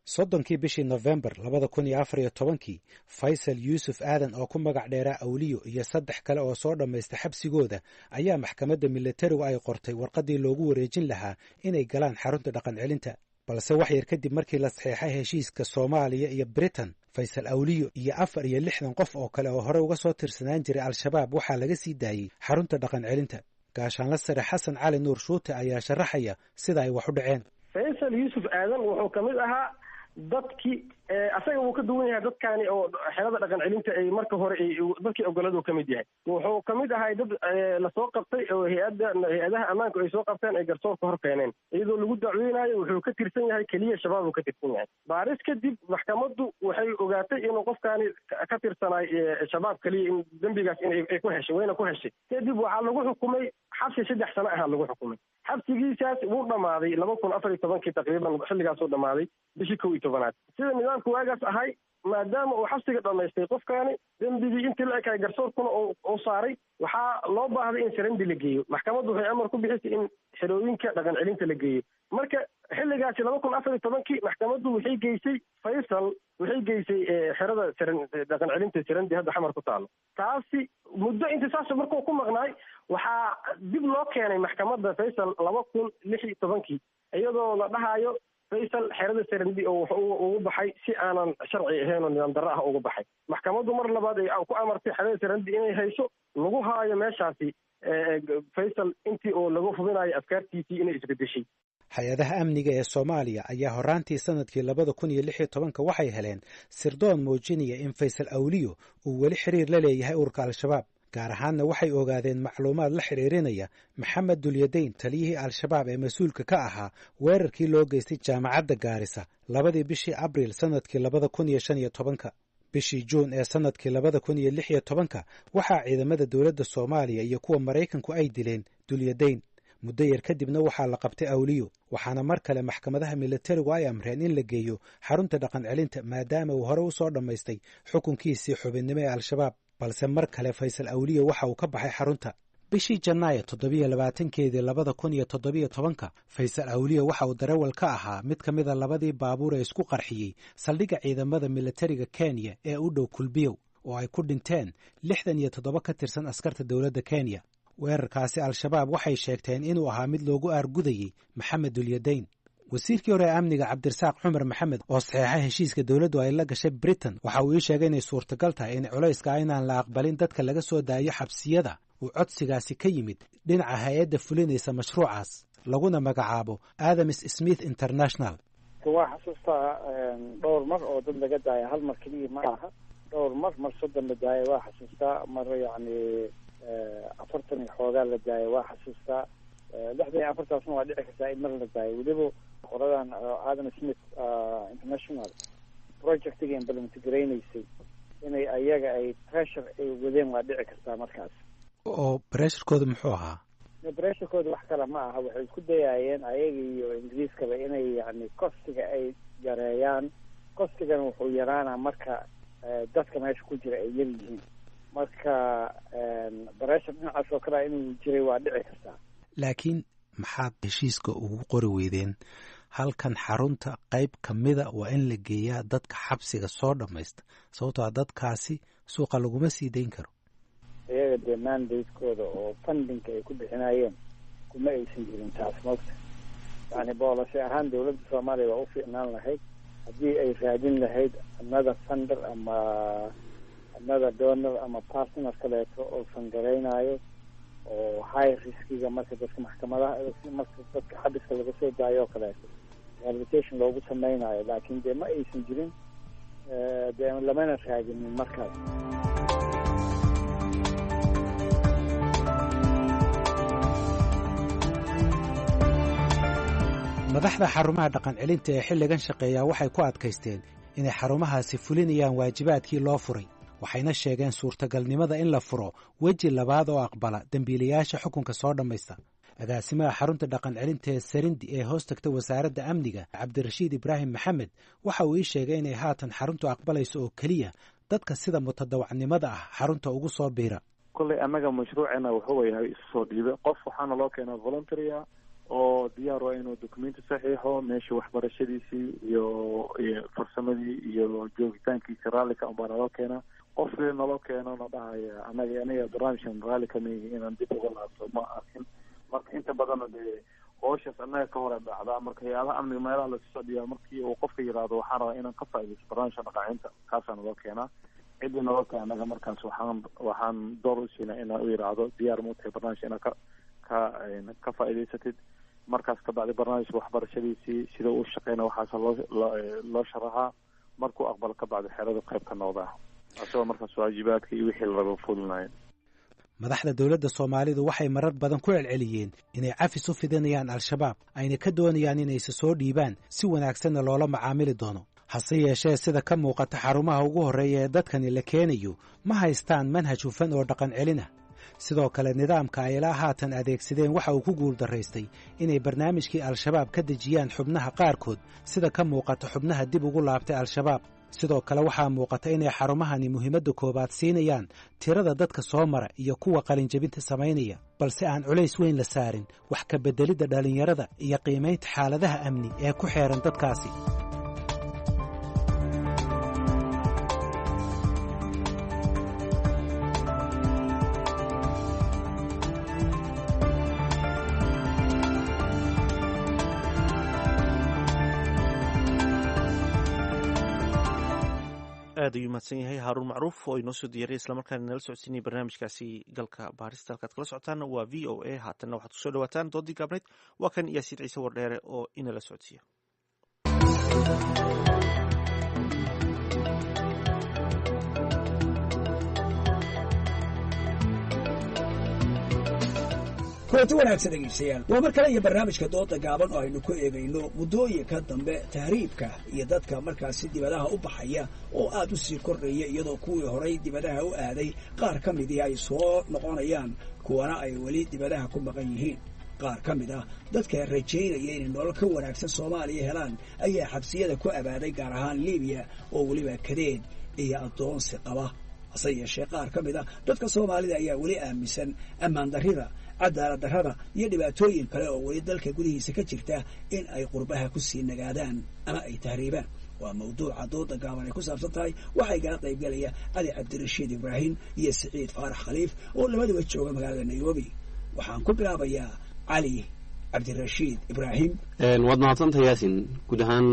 30 bishii November 2014 Faysal Yuusuf Aadan oo ku magac dheeraa Awliyo iyo 3 kale oo soo dhammaystay xabsigooda ayaa maxkamadda militarigu ay qortay warqadii loogu wareejin lahaa inay galaan xarunta dhaqan celinta. balse wax yar kadib markii la saxeexay heshiiska Soomaaliya iyo Britain, Faysal Awliyo iyo 64 qof oo kale oo hore uga soo tirsanaan jiray al-shabaab waxaa laga sii daayey xarunta dhaqan celinta. gaashaanla sare xasan cali nuur shuute ayaa sharaxaya sida ay wax u dhaceen. Faysal Yuusuf Aadan wuxuu ka mid ahaa dadkii asaga wuu ka duwan yahay dadkaani oo xeelada dhaqan celinta ay marka hore dadkii ogoladu ka mid yahay. wuxuu ka mid ahay dad la soo qabtay oo hay-adaha ammaanka ay soo qabteen ay garsoorka hor keeneen iyadoo lagu dacweynayo wuxuu ka tirsan yahay keliya shabaab uu ka tirsan yahay. baaris kadib maxkamaddu waxay ogaatay inuu qofkaani ka tirsanaay shabaab keliya in dembigaas inay ku heshay wayna ku heshay. kadib waxaa lagu xukumay xabsi 3 sano ah lagu xukumay. xabsigiisaas wuu dhamaaday 2014 taqriiban xilligaas uu dhamaaday bishii 11aad. sida nidaamku waagaas ahay maadaama uu xabsiga dhamaystay qofkaani dembigii intii la ekaay garsoorkuna uu saaray waxaa loo baahday in sarandi la geeyo maxkamaddu waxay amar ku bixisay in xerooyinka dhaqan celinta la geeyo marka xilligaasi 2014 maxkamaddu waxay geysay Faysal waxay geysay xerada dhaqan celinta sarandi hadda xamar ku taalo taasi muddo intisaas markuu ku maqnaay waxaa dib loo keenay maxkamadda Faysal 2016 iyadoo la dhahayo Faysal xerada sarandi oo ugu baxay si aanan sharci ahayn oo nidaam darro ah ugu baxay maxkamaddu mar labaad ay ku amartay xerada sarandi inay hayso lagu haayo meeshaasi Faysal intii oo lagu hubinayo afkaartiisii inay isbedeshay hay-adaha amniga ee Soomaaliya ayaa horaantii sanadkii 2016 waxay heleen sirdoon muujinaya in Faysal Awliyo uu weli xiriir la leeyahay ururka Al-Shabaab gaar ahaanna waxay ogaadeen macluumaad la xiriirinaya Maxamed Dulyadayn taliyihii Al-Shabaab ee mas'uulka ka ahaa weerarkii loo geystay jaamacadda Gaarisa 2 bishii Abriil sanadkii 2015 bishii Juun ee sanadkii 2016 waxaa ciidamada dowladda Soomaaliya iyo kuwa Mareykanku ay dileen Dulyadayn muddo yar kadibna waxaa la qabtay Awliyo waxaana mar kale maxkamadaha militarigu ay amreen in la geeyo xarunta dhaqan celinta maadaama uu hore u soo dhamaystay xukunkiisii xubinnimo ee Al-Shabaab balse mar kale Faysal Awliyo waxa uu ka baxay xarunta bishii Janaayo 27keedii 2017 Faysal Awliyo waxa uu darawal ka ahaa mid ka mid a labadii baabuur ee isku qarxiyey saldhigga ciidamada militariga Kenya ee u dhow Kulbiyow oo ay ku dhinteen 67 ka tirsan askarta dowladda Kenya weerarkaasi Al-Shabaab waxay sheegteen inuu ahaa mid loogu aargudayay Maxamed Dulyadayn wasiirkii hore amniga Cabdirasaaq Cumar Maxamed oo saxeexay heshiiska dowladdu ay la gashay Britain waxa uu sheegay inay suurtagal tahay in culayska aynaan la aqbalin dadka laga soo daayo xabsiyada uu codsigaasi ka yimid dhinaca hay'adda fulinaysa mashruucaas laguna magacaabo Adams Smith International waa xasuustaa dhowr mar oo dad laga daaya hal mar kaliya ma aha dhowr mar soddon la daaya waa xasuustaa mar yacni 40 xoogaa la daaya waa xasuustaa 64 waa dhici kartaa in mar la daayo weliba qoradan Adam Smith International projectiga implement gareynaysay inay ayaga ay pressure ay wadeen waa dhici kartaa markaas oo pressurekooda muxuu ahaa pressurekooda wax kale ma aha waxay isku dayayeen ayaga iyo Ingiriiskaba inay yani kostiga ay yareeyaan kostigana wuxuu yaraanaa marka dadka meesha ku jira ay yar yihiin marka pressure dhinacaas oo kale inuu jiray waa dhici kartaa laakiin maxaad heshiiska ugu qori weydeen halkan xarunta qayb ka mida waa in la geeyaa dadka xabsiga soo dhamaysta sababtoo dadkaasi suuqa laguma sii dayn karo iyaga dee mandate-kooda oo fundingka ay ku bixinayeen kuma aysan jirin taas moogta yani boolasi ahaan dowladda Soomaaliya waa u fiicnaan lahayd haddii ay raadin lahayd another funder ama another donor ama partner kaleeto oo fangareynayo oo high riskiga marka dadka maxkamadaha marka dadka xabiska laga soo daayo oo kaleeto rehabilitation loogu sameynayo laakiin dee ma aysan jirin dee lamana raadinin markaas madaxda xarumaha dhaqan celinta ee xilligan shaqeeya waxay ku adkaysteen inay xarumahaasi fulinayaan waajibaadkii loo furay waxayna sheegeen suurtagalnimada in la furo weji labaad oo aqbala dembiilayaasha xukunka soo dhammaysta agaasimaha xarunta dhaqan celinta ee Sarindi ee hoos tagta wasaaradda amniga Cabdirashiid Ibraahim Maxamed waxa uu sheegay inay haatan xaruntu aqbalayso oo kaliya dadka sida mutadawacnimada ah xarunta ugu soo biira kulay anaga mashruucina wuxuu yahay soo dhiibay qof waxaana loo keenaa volunteer oo diyaar waa inuu documenti saxiixo meesha waxbarashadiisii iyo farsamadii iyo joogitaankiisa raalika unbaa naloo keenaa qofkii naloo keeno na dhahaya aniga barnaamijkan raalli kama yihi inaan dib uga laabto ma arkin marka inta badanna dee hooshaas annaga ka hore dhacdaa marka hay-adaha amniga meelaha lasoo dhiyaa markii uu qofka yidhaahdo waxaan rabaa inaan ka faaidaysto barnaamijka dhaqaacinta kaasaa naloo keenaa ciddii naloo keena anaga markaas waxaan door u siinaa inaan u yidhaahdo diyaar ma utahay barnaamijka inaad ka faa'idaysatid markaas ka bacdi barnaamijka waxbarashadiisii sida uu shaqeyna waxaas loo sharaxaa markuu aqbalo ka bacdi xerada qayb ka noqdaa asagoo markaas waajibaadka iyo wixii laga fulinayo madaxda dowladda Soomaalidu waxay marar badan ku celceliyeen inay cafis u fidinayaan Al-Shabaab ayna ka doonayaan inay soo dhiibaan si wanaagsanna loola macaamili doono hase yeeshee sida ka muuqata xarumaha ugu horreeya ee dadkani la keenayo ma haystaan manhaj hufan oo dhaqan celin ah sidoo kale nidaamka ay ilaa haatan adeegsadeen waxa uu ku guuldaraystay inay barnaamijkii Al-Shabaab ka dejiyaan xubnaha qaarkood sida ka muuqata xubnaha dib ugu laabtay Al-Shabaab sidoo kale waxaa muuqata inay xarumahani muhiimadda koowaad siinayaan tirada dadka soo mara iyo kuwa qalinjebinta samaynaya balse aan culays weyn la saarin wax ka beddelidda dhallinyarada iyo qiimaynta xaaladaha amni ee ku xeehan dadkaasi. aad ayuu mahadsan yahay haaruun macruuf oo inoo soo diyaariyay islamarkaana nala socodsiinaya barnaamijkaasi galka baarista halkaad kala socotaana waa v o a haatanna waxaad kusoo dhawaataan doodii gaabneyd waa kan yaasiin ciise wardheere oo inala socodsiiya. kulanti wanaagsan dhegeystayaal waa mar kale iyo barnaamijka dooda gaaban oo aynu ku eegayno muddooyinka dambe tahriibka iyo dadka markaasi dibadaha u baxaya oo aad u sii kordhaya iyadoo kuwii horay dibadaha u aaday qaar ka midii ay soo noqonayaan kuwana ay weli dibadaha ku maqan yihiin. qaar ka mid ah dadka rajaynaya inay nolol ka wanaagsan Soomaaliya helaan ayaa xabsiyada ku abaaday gaar ahaan Liibiya oo weliba kadeed iyo adoonsi qaba. hase yeeshee qaar ka mid ah dadka Soomaalida ayaa weli aaminsan ammaan darrida, cadaalad darrada iyo dhibaatooyin kale oo weli dalka gudihiisa ka jirta in ay qurbaha ku sii nagaadaan ama ay tahriibaan. waa mawduuca dooda gaaban ay ku saabsan tahay. waxay kala qaybgalaya Cali Cabdirashiid Ibraahim iyo Siciid Faarax Khaliif oo labaduba jooga magaalada Nairobi. waxaan ku bilaabayaa Cali Cabdirashiid Ibraahim. waad mahadsantahay Yaasiin. guud ahaan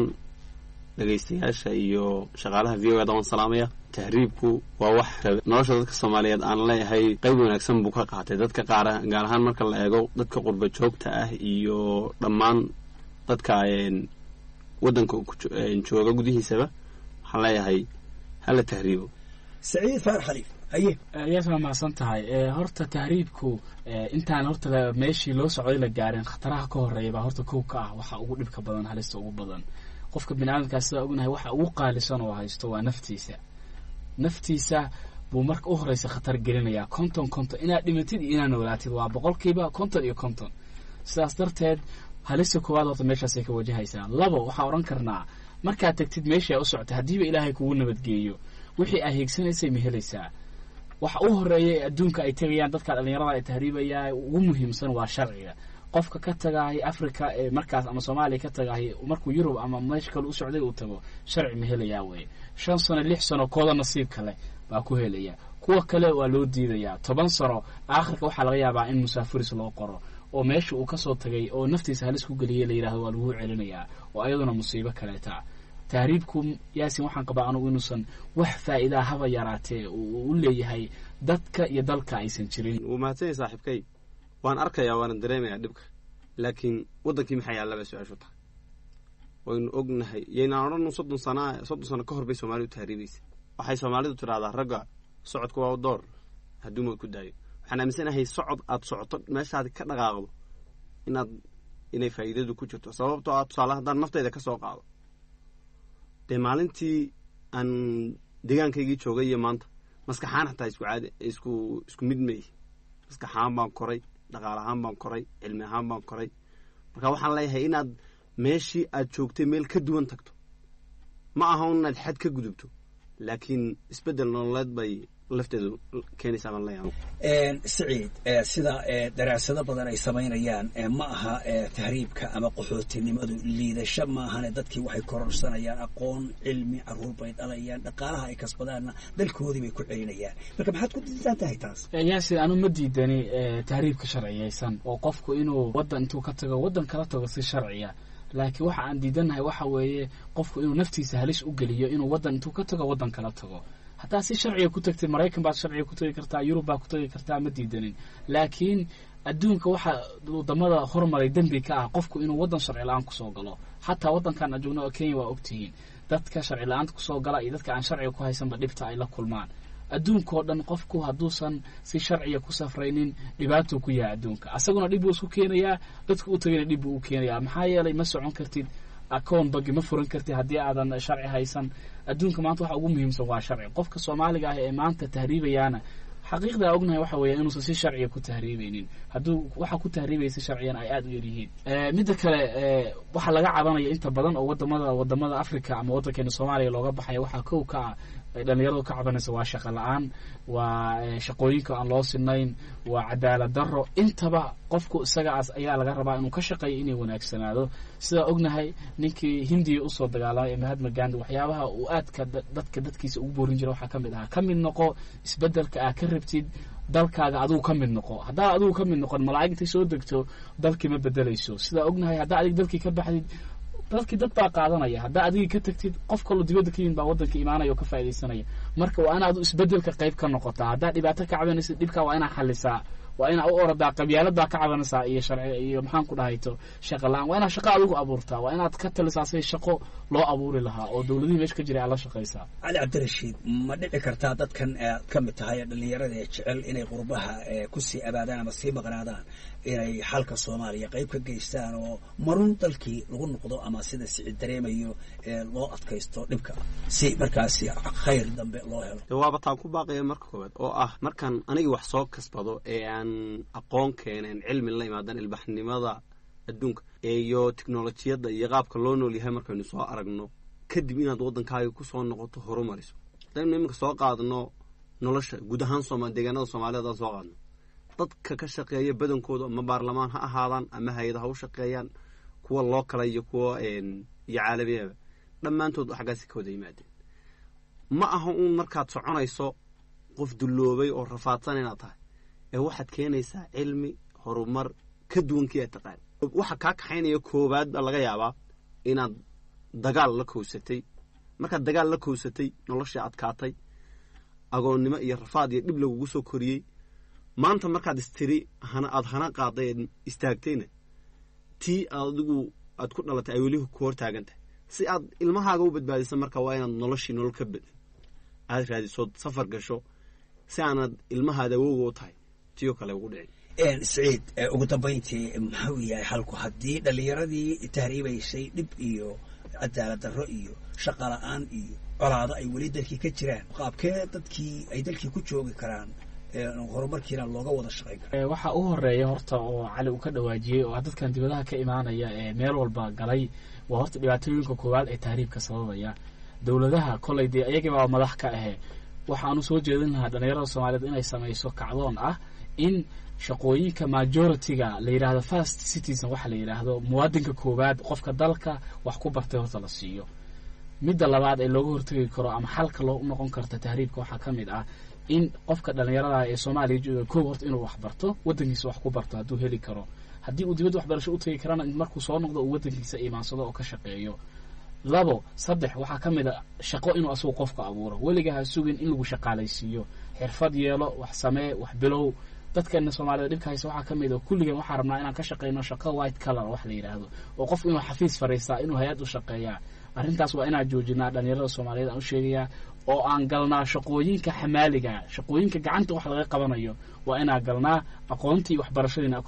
dhegaystayaasha iyo shaqaalaha VOA waan salaamaya. tahriibku waa wax nolosha dadka Soomaaliyeed aan leeyahay qayb wanaagsan buu ka qaatay dadka qaar gaar ahaan marka la eego dadka qurba joogta ah iyo dhammaan dadka wadanka jooga gudihiisaba waxaan leeyahay hala tahriibo. Siciid Faarax Khaliif aye ayaas ma mahadsan tahay. horta tahriibku intaan horta meeshii loo socday la gaarin khataraha ka horeeya baa horta kow ka ah waxa ugu dhibka badan halista ugu badan. qofka bini'aadamkaas sida ognahay waxa ugu qaalisan oo haysto waa naftiisa buu marka u horeysa khatar gelinaya konton inaad dhimatid iyo inaad noolaatid waa 50% iyo 50. sidaas darteed halista koowaad horta meeshaas ay ka wajahaysaa. labo waxaa oran karnaa markaad tagtid meesha u socotay hadiiba ilaahay kugu nabadgeeyo wixii ay heegsanaysay ma helaysaa. waxa u horeeyay adduunka ay tagayaan dadka dhalinyarada ay tahriibayaan ugu muhiimsan waa sharciga. qofka ka tagaay Afrika ee markaas ama Soomaaliya ka tagaay markuu Yurub ama meesha kale u socday uu tago sharci ma helayaa way 5 sano 6 sano kooda nasiib kale baa ku helaya. kuwa kale waa loo diidayaa 10 sano aakhirka waxa laga yaabaa in musaafiris loo qoro oo meesha uu ka soo tagay oo naftiisa halis ku galiyay la yiraahdo waa lagu celinayaa oo ayaduna musiibo kale taa. tahriibku Yaasiin waxaan qabaa anigu inuusan wax faa'iido haba yaraatee uu leeyahay dadka iyo dalka aysan jirin. uu mahadsan saaxiibkay waan arkayaa waan dareemayaa dhibka laakiin wadankii maxay yaallaba su'aashu tahay. waynu ognahay yeena oran 30 sano ka hor bay Soomaalidu tahriibaysa. waxay Soomaalidu tiraahdaa ragga socodku waa door hadduu ma ku daayo. waxaan aaminsanahay socod aad socoto meeshaad ka dhaqaaqdo inay faa'iidadu ku jirto sababtoo ah tusaale haddaan naftayda ka soo qaado dee maalintii aan deegaankaygii joogay iyo maanta maskaxaan xataa isku mid meey. maskaxaan baan koray, dhaqaale ahaan baan koray, cilmi ahaan baan koray. marka waxaan leeyahay inaad meeshii aad joogtay meel ka duwan tagto ma aha inaad xad ka gudubto laakiin isbedel nololeed bay lafteedu keenaysaa baan leeyahay. Siciid sida daraasado badan ay samaynayaan ma aha tahriibka ama qaxootinimadu liidasho ma ahane dadkii waxay kororsanayaan aqoon, cilmi, caruur bay dhalayaan, dhaqaalaha ay kasbadaanna dalkoodii bay ku celinayaan. marka maxaad ku diidan tahay taas? Yaasiin anu ma diidani tahriibka sharciyeysan oo qofku inuu wadan intuu ka tago wadan kala tago si sharciya. laakiin waxa aan diidanahay waxa weeye qofku inuu naftiisa halis u geliyo inuu wadan intuu ka tago wadan kala tago. hataa si sharciga ku tagtay Mareykan baad sharciga ku tagi kartaa, Yurub baad ku tagi kartaa, ma diidanin. laakiin adduunka waxa wadamada horumaray dambi ka ah qofku inuu wadan sharci la'aan ku soo galo. hataa wadankan ajoogno Kenya waa ogtihiin dadka sharci la'aan ku soo gala iyo dadka aan sharciga ku haysanba dhibta ay la kulmaan. adduunka oo dhan qofku haduusan si sharciya ku safraynin dhibaato ku yahay adduunka asaguna dhib uu isku keenayaa dadku u tagayna dhib uu keenayaa. maxaa yeelay ma socon kartid akoon bagi ma furan kartid haddii aadan sharci haysan. adduunka maanta waxa ugu muhiimsan waa sharci. qofka Soomaaliga ah ee maanta tahriibayana xaqiiqda ognahay waxa weeye inuusan si sharciya ku tahriibaynin hadduu waxa ku tahriibaysa sharciyan ay aad u yar yihiin midda kale waxaa laga cabanaya inta badan oo wadamada Africa ama wadankeena Soomaaliya looga baxaya waxaa kow ka ah dhalinyaradu ka cabanaysa waa shaqo la'aan waa shaqooyinka aan loo sinayn waa cadaalad darro intaba qofku isagaas ayaa laga rabaa inuu ka shaqeeyo inay wanaagsanaado sida ognahay ninkii Hindiya u soo dagaalamay Mahatma Gandhi waxyaabaha uu aadka dadkiisa ugu boorin jiray waxaa kamid ah kamid noqo isbedelka aad ka rabtid dalkaaga adigu ka mid noqo hadaa adigu ka mid noqon malaa'igta soo degto dalkii ma bedelayso sida ognahay hadaa adiga dalkii ka baxdid dalkii dad baa qaadanaya hadaa adiga ka tagtid qof kale dibadda ka yimid baa wadanka iimaanaya oo ka faa'iideysanaya marka waa inaad isbedelka qayb ka noqotaa hadaa dhibaato ka cabanaysid dhibka waa inaad xalisaa waa inaad u oradaa qabyaalad baa ka cabanaysaa iyo sharci iyo maxaan ku dhahayto shaqo la'aan waa inaad shaqo adigu abuurtaa waa inaad ka talisaa si shaqo loo abuuri lahaa oo dawladihii meesha ka jiray aad la shaqaysaa cali cabdirashiid ma dhici kartaa dadkan ka mid tahay dhalinyarada ee jecel inay qurbaha ku sii abaadaan ama sii maqnaadaan inay xalka Soomaaliya qayb ka geystaan oo marun dalkii lagu noqdo ama sida sicid dareemayo loo adkaysto dhibka si markaasi khayr dambe loo helo jawaab taan ku baaqaya marka koowaad oo ah markan aniga wax soo kasbado ee aan aqoon keeneen cilmi la imaadan ilbaxnimada adduunka iyo tiknoolajiyada iyo qaabka loo nool yahay markaynu soo aragno kadib inaad wadankaaga ku soo noqoto horumariso dayna imika soo qaadno nolosha guud ahaan deegaanada Soomaaliyeed soo qaadno dadka ka shaqeeya badankooda ama baarlamaan ha ahaadaan ama hay'adaha u shaqeeyaan kuwa loo kala iyo kuwa iyo caalamiyeeba dhammaantood xaggaasi ka wada yimaadeen ma aha uun markaad soconayso qof duloobay oo rafaadsan inaad tahay ee waxaad keenaysaa cilmi horumar ka duwankii aad taqaan waxa kaa kaxaynaya koowaad baa laga yaabaa inaad dagaal la kowsatay markaad dagaal la kowsatay noloshii adkaatay agoonnimo iyo rafaad iyo dhib lagugu soo koriyey maanta markaad istiri aad hana qaaday istaagtayna tii adigu aad ku dhalatay ay weli ku hortaagantahay si aad ilmahaaga u badbaadiso marka waa inaad noloshii nolol ka bad aad raadiso safar gasho si aanad ilmahaada awowga u tahay tiyo kale ugu dhicin Saciid ugu dambeyntii maxuu yahay halku haddii dhalinyaradii tahriibaysay dhib iyo cadaalad darro iyo shaqo la'aan iyo colaado ay weli dalkii ka jiraan qaabkee dadkii ay dalkii ku joogi karaan horumarkiina looga wada shaqeyn karo waxa u horeeya horta oo Cali uu ka dhawaajiyay oo dadkan dibadaha ka imaanaya ee meel walba galay waa horta dhibaatooyinka koowaad ee tahriibka sababaya dawladaha koleydii ayaga madax ka ah waxaanu soo jeedin lahaa dhalinyarada Soomaaliyeed inay sameeyso kacdoon ah in shaqooyinka majority-ga la yiraahdo first citizen waxa la yiraahdo muwaadinka koowaad qofka dalka wax ku bartay horta la siiyo midda labaad ee looga hortagi karo ama xalka loo noqon karta tahriibka waxa kamid ah in qofka dhalinyarada ee Soomaaliya jooga koow horta inuu wax barto wadankiisa wax ku barto haduu heli karo haddii uu dibadda waxbarasho u tagi karana markuu soo noqdo uu wadankiisa iimaansado oo ka shaqeeyo labo saddex waxa kamid ah shaqo inuu asoo qofka abuuro weliga ha sugin in lagu shaqaalaysiiyo xirfad yeelo wax samee wax bilow dadka Soomaalida dhibkaaysa waxa kamid ah kulligan waxa rabnaa inaan ka shaqeyno shaqo white collar wax la yiraahdo oo qof inuu xafiis fariistaa inuu hay'ad u shaqeeyaa arrintaas waa inaan joojinaa dhalinyarada Soomaaliyeed aan u sheegayaa oo aan galnaa shaqooyinka xamaaliga shaqooyinka gacanta wax laga qabanayo waa inaan galnaa aqoontii waxbarashadiina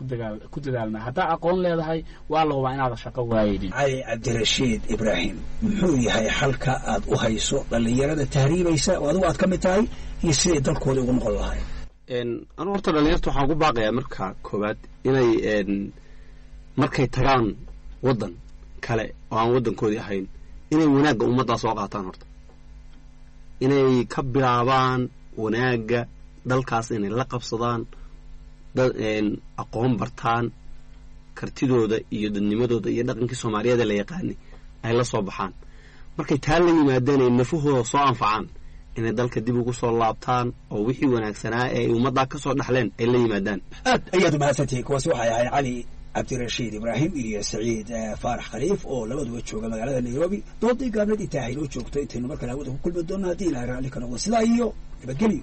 ku dadaalnaa hadaa aqoon leedahay waa la hubaa inaad shaqo waayeen Cali Cabdirashiid Ibraahim muxuu yahay xalka aad u hayso dhalinyarada tahriibaysa oo adigu aad kamid tahay iyo sidii dalkooda ugu noqon lahayd anu horta dhalinyarta waxaan ku baaqayaa marka koowaad inay markay tagaan wadan kale oo aan wadankoodii ahayn inay wanaagga ummaddaa soo qaataan horta inay ka bilaabaan wanaagga dalkaas inay la qabsadaan aqoon bartaan kartidooda iyo dadnimadooda iyo dhaqankii Soomaaliyeed la yaqaanay ay la soo baxaan markay taa la yimaadeen ay nafahooda soo anfacaan inay dalka dib ugu soo laabtaan oo wixii wanaagsanaa ee ummadda ka soo dhaxleen ay la yimaadaan aad ayaad mahadsantahay kuwaas waxay ahayd Cali Cabdirashiid Ibraahim iyo Saciid Faarax Khaliif oo labaduba jooga magaalada Nairobi doodii gaabnad intaay loo joogto intaynu markale wada ku kulmi doonaa hadii la raali ka noqdo sidaa iyo nabadgelyo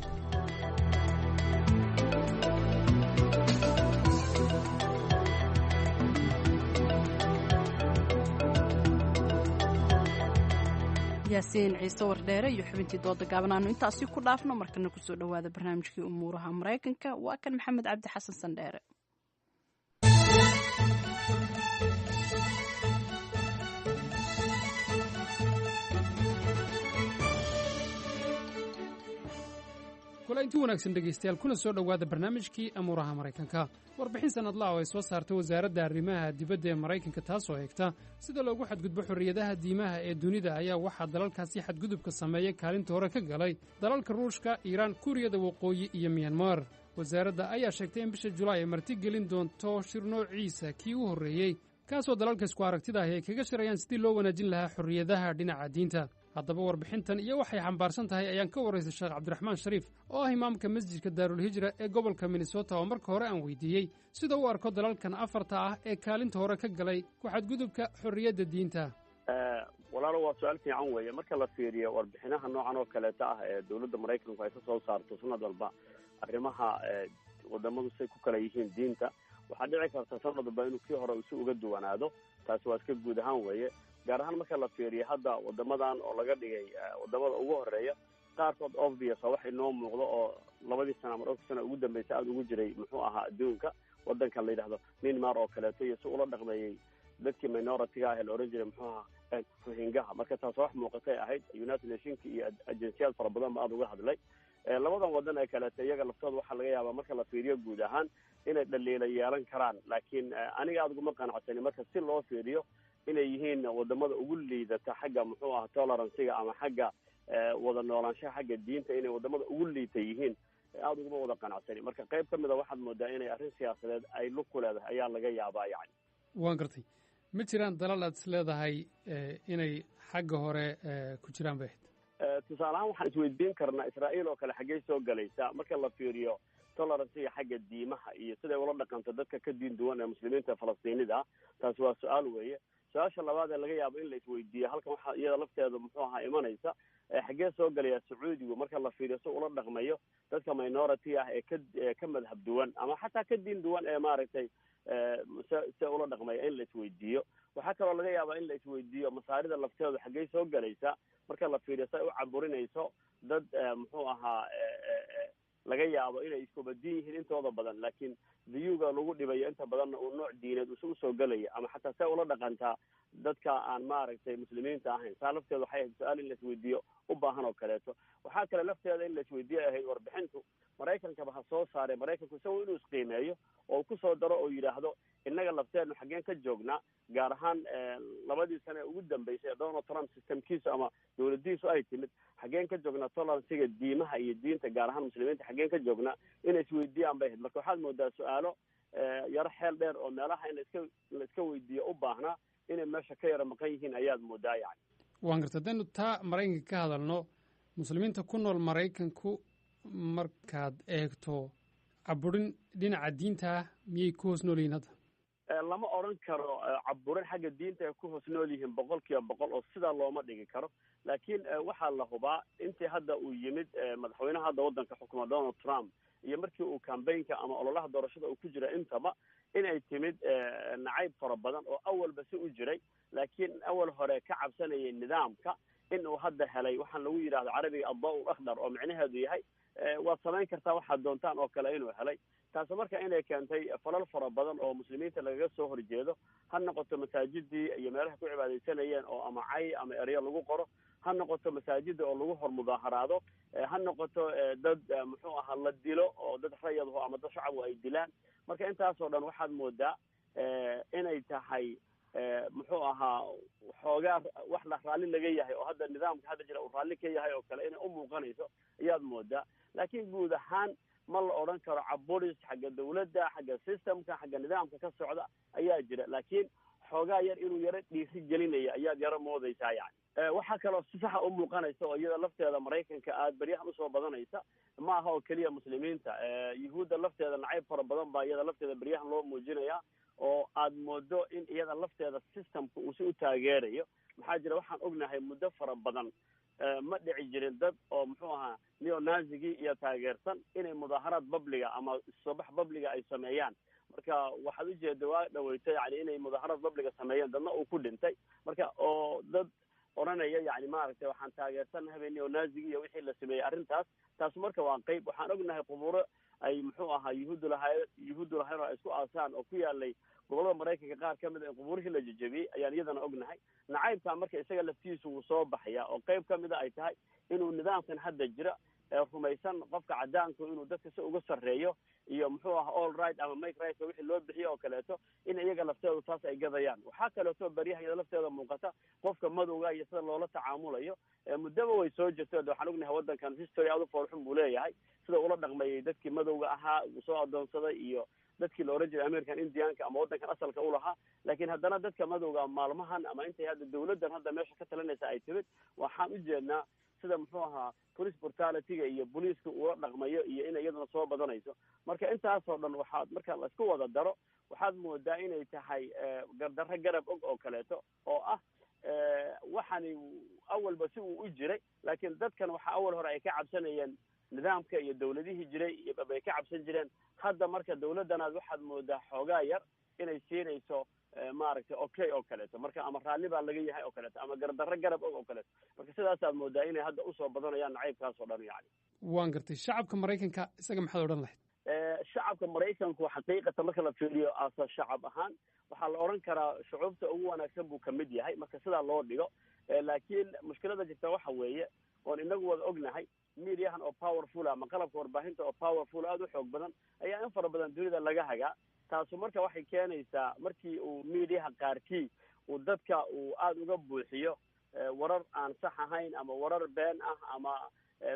yaasiin ciise wardheere iyo xubintii dooda gaabanaanu intaasi ku dhaafno markana kusoo dhawaada barnaamijkii umuuraha Mareykanka waa kan Maxamed Cabdi Xasan Sandheere kulaynti wanaagsan dhegaystayaal kuna soo dhowaada barnaamijkii amuuraha maraykanka warbixin sannadlaha oo ay soo saartay wasaaradda arrimaha dibadda ee maraykanka taasoo eegta sida loogu xadgudbo xorriyadaha diimaha ee dunida ayaa waxaa dalalkaasi xadgudubka sameeya kaalinta hore ka galay dalalka ruushka iiraan kuuriyada waqooyi iyo miyanmar wasaaradda ayaa sheegtay in bisha julaay ay martigelin doonto shir noociisa kii u horreeyey kaasoo dalalka isku aragtida ahi ay kaga shirayaan sidii loo wanaajin lahaa xorriyadaha dhinaca diinta haddaba warbixintan iyo waxay xambaarsan tahay ayaan ka waraystay sheekh cabdiraxmaan shariif oo ah imaamka masjidka daarulhijra ee gobolka minnesota oo marka hore aan weydiiyey sida u arko dalalkan afarta ah ee kaalinta hore ka galay ku xadgudubka xorriyadda diinta walaalo waa su-aal fiican weeye marka la fiiriyo warbixinaha noocan oo kaleeta ah ee dowladda maraykanku ay ka soo saarto sanad walba arrimaha wadamadu say ku kala yihiin diinta waxaa dhici karta sanad walba inuu kii hore si uga duwanaado taasi waa iska guud ahaan weeye gaar ahaan marka la fiiriyo hadda wadamadan oo laga dhigay wadamada ugu horeeya qaarkood obvious wax inoo muuqdo oo labadii sana ama dhowrkii sana ugu dambeysay aada ugu jiray muxuu ahaa adduunka wadanka la yidhahdo Myanmar oo kaleeto iyo si ula dhaqmeeyey dadkii minority-ga ah ee la oran jiray muxuu ahaa rohingaha marka taas wax muuqatay ahayd United Nations iyo agensiyaal fara badan ba aada uga hadlay labadan wadan ee kaleeto iyaga laftooda waxaa laga yaabaa marka la fiiriyo guud ahaan inay dhaliila yeelan karaan laakiin aniga aada uguma qanacsani marka si loo fiiriyo inay yihiin wadamada ugu liidata xagga muxuu aha tolerancega ama xagga wada noolaanshaha xagga diinta inay wadamada ugu liita yihiin aada uguma wada qanacsani marka qayb ka mida waxaad moodaa inay arrin siyaasadeed ay lug ku leedahay ayaa laga yaabaa yacni waan gartay ma jiraan dalal aad is leedahay inay xagga hore ku jiraan bay ahayd tusaale ahaan waxaan isweydiin karnaa israa'iil oo kale xaggey soo galaysa marka la fiiriyo tolerancega xagga diimaha iyo siday ula dhaqanto dadka ka diin duwan ee muslimiinta falastiinida ah taasi waa su-aal weeye su-aasha labaad ee laga yaabo in la isweydiiyo halkan waxaa iyada lafteeda muxuu ahaa imanaysa xaggee soo galaya sacuudigu marka la fiiriyo si ula dhaqmayo dadka minority ah ee ka madhab duwan ama xataa ka diin duwan ee maaragtay se ula dhaqmaya in la isweydiiyo waxaa kaloo laga yaabaa in la isweydiiyo masaarida lafteedu xaggey soo galaysa marka la fiiriyo si ay u caburinayso dad muxuu ahaa laga yaabo inay iskubadiin yihiin intooda badan laakiin diyuga lagu dhibayo inta badanna uu nooc diineed usoo gelaya ama xataa see ula dhaqantaa dadka aan maaragtay muslimiinta ahayn saa lafteeda waxay ahayd su-aal in la isweydiiyo u baahan oo kaleeto waxaa kale lafteeda in la isweydiiyo ahayd warbixintu maraykankaba ha soo saaray maraykanku isagoo inuu isqiimeeyo oo uu kusoo daro oo yidhaahdo innaga lafteenu xaggeen ka joognaa gaar ahaan labadii sane ee ugu dambeysay ee Donald Trump systemkiisu ama dowladiisu ay timid xaggeen ka joognaa tolerancega diimaha iyo diinta gaar ahaan muslimiinta xaggeen ka joognaa inay isweydiiyaan bay ahayd marka waxaad moodaa su-aalo yaro xeel dheer oo meelaha in la iska weydiiyo u baahnaa inay meesha ka yaro maqan yihiin ayaad moodaa yani waan garta haddaynu taa maraykanka ka hadalno muslimiinta ku nool maraykanku markaad eegto caburin dhinaca diinta ah miyay ku hoos nool yihiin hadda lama odran karo caburin xagga diinta ay ku hoos nool yihiin 100% oo sidaa looma dhigi karo laakiin waxaa la hubaa intii hadda uu yimid madaxweynaha hadda waddanka xukuma Donald Trump iyo markii uu campaignka ama ololaha doorashada uu ku jira intaba inay timid nacayb fara badan oo awalba si u jiray laakiin awal hore ka cabsanayay nidaamka in uu hadda helay waxaan lagu yidhaahdo carabiga addaa-ul akhdar oo micnaheedu yahay waad samayn kartaa waxaad doontaan oo kale inuu helay taasi marka inay keentay falal fara badan oo muslimiinta lagaga soo horjeedo ha noqoto masaajidii iyo meelaha ku cibaadaysanayeen oo ama cay ama eryo lagu qoro ha noqoto masaajida oo lagu hor mudaaharaado ha noqoto dad muxuu ahaa la dilo oo dad rayadho ama dad shacab ay dilaan marka intaasoo dhan waxaad moodaa inay tahay muxuu ahaa xoogaa wax la raalli laga yahay oo hadda nidaamka hadda jira uu raalli ka yahay oo kale inay u muuqanayso ayaad moodaa laakiin guud ahaan ma la odhan karo caburis xagga dawladda xagga systemka xagga nidaamka ka socda ayaa jira laakiin xoogaa yar inuu yaro dhiiri gelinaya ayaad yaro moodaysaa yani waxaa kaloo si saxa u muuqanaysa oo iyada lafteeda maraykanka aada beryahan usoo badanaysa ma aha oo keliya muslimiinta yuhuudda lafteeda nacayb fara badan baa iyada lafteeda beryahan loo muujinaya oo aada moodo in iyada lafteeda systemka uu si u taageerayo maxaa jira waxaan ognahay muddo fara badan ma dhici jirin dad oo muxuu ahaa neonazigii iyo taageersan inay mudaaharaad babliga ama soobax babliga ay sameeyaan marka waxaad ujeeda waa dhaweyta yani inay mudaaharaad babliga sameeyeen dadna uu ku dhintay marka oo dad odhanaya yani maaragtay waxaan taageersanahay neonazigi iyo wixii la sameeyey arrintaas taas marka waa qeyb waxaan ognahay quburo ay muxuu ahaa yuhuuddu lahayn oo ay isku aasaan oo ku yaalay gobolada maraykanka qaar ka mid a in qubuurihii la jejebiyey ayaan iyadana ognahay nacaybkaa marka isaga laftiisu wuu soo baxaya oo qeyb ka mida ay tahay inuu nidaamkan hadda jira rumaysan qofka cadaanku inuu dadka si uga sarreeyo iyo muxuu aha all right ama make right wixii loo bixiyo oo kaleeto in iyaga lafteedu taas ay gadayaan. waxaa kaleeto baryaha lafteeda muuqata qofka madowga iyo sida loola tacaamulayo muddaba way soo jirto. waxaan ognahay waddankan history aad u foolxun buu leeyahay sida ula dhaqmayay dadkii madowga ahaa uu soo adoonsaday iyo dadkii la oran jiray American Indianka ama waddankan asalka u lahaa. laakiin haddana dadka madowga maalmahan ama intay hadda dawladdan hadda meesha ka talinaysa ay timid waxaan u jeednaa sida muxuu ahaa police brutality-ga iyo booliiska ula dhaqmayo iyo in iyaduna soo badanayso. marka intaasoo dhan waxaad marka la isku wada daro waxaad moodaa inay tahay gardarro garab og oo kaleeto oo ah waxani awalba si uu u jiray laakiin dadkan waxa awal hore ay ka cabsanayeen nidaamka iyo dawladihii jiray bay ka cabsan jireen. hadda marka dawladdanaad waxaad moodaa xoogaa yar inay siinayso maaragtay okay oo kaleeto marka ama raalli baa laga yahay oo kaleeto ama gardarro garab og oo kaleeto marka sidaasaad moodaa inay hadda usoo badanayaan nacaybkaas oo dhan yani. waan gartay shacabka maraykanka isaga maxaad odhan lahayd? shacabka maraykanku xaqiiqatan marka la fiiriyo asa shacab ahaan waxaa la odhan karaa shucuubta ugu wanaagsan buu kamid yahay marka sidaa loo dhigo. laakiin mushkilada jirta waxa weeye oon inagu wada ognahay mediahan oo powerful ama qalabka warbaahinta oo powerful aada u xoog badan ayaa in fara badan dunida laga hagaa. taasu marka waxay keenaysaa markii uu mediaha qaarkii uu dadka uu aada uga buuxiyo warar aan sax ahayn ama warar been ah ama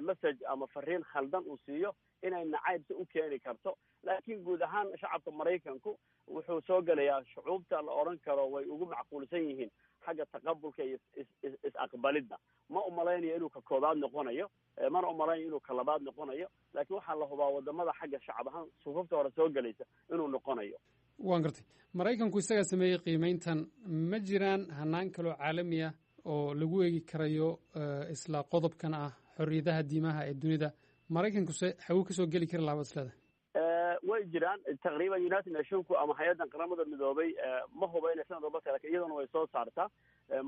message ama fariin khaldan uu siiyo inay nacaybsi u keeni karto. laakiin guud ahaan shacabka maraykanku wuxuu soo gelayaa shucuubta la odhan karo way ugu macquulsan yihiin xagga taqabulka iyo is-aqbalidda. ma umalaynayo inuu ka koobaad noqonayo mana umalaynayo inuu ka labaad noqonayo laakiin waxaa la hubaa wadamada xagga shacab ahaan sufuufta hore soo gelaysa inuu noqonayo. waan gartay maraykanku isagaa sameeyey qiimayntan ma jiraan hanaan kaloo caalami ah oo lagu eegi karayo isla qodobkan ah xorriyadaha diimaha ee dunida maraykankuse xagu kasoo geli kari lahaa islada? way jiraan taqriiban United Nationku ama hay-addan qaramada midoobay ma huba inay sanad walba laakiin iyaduna way soo saartaa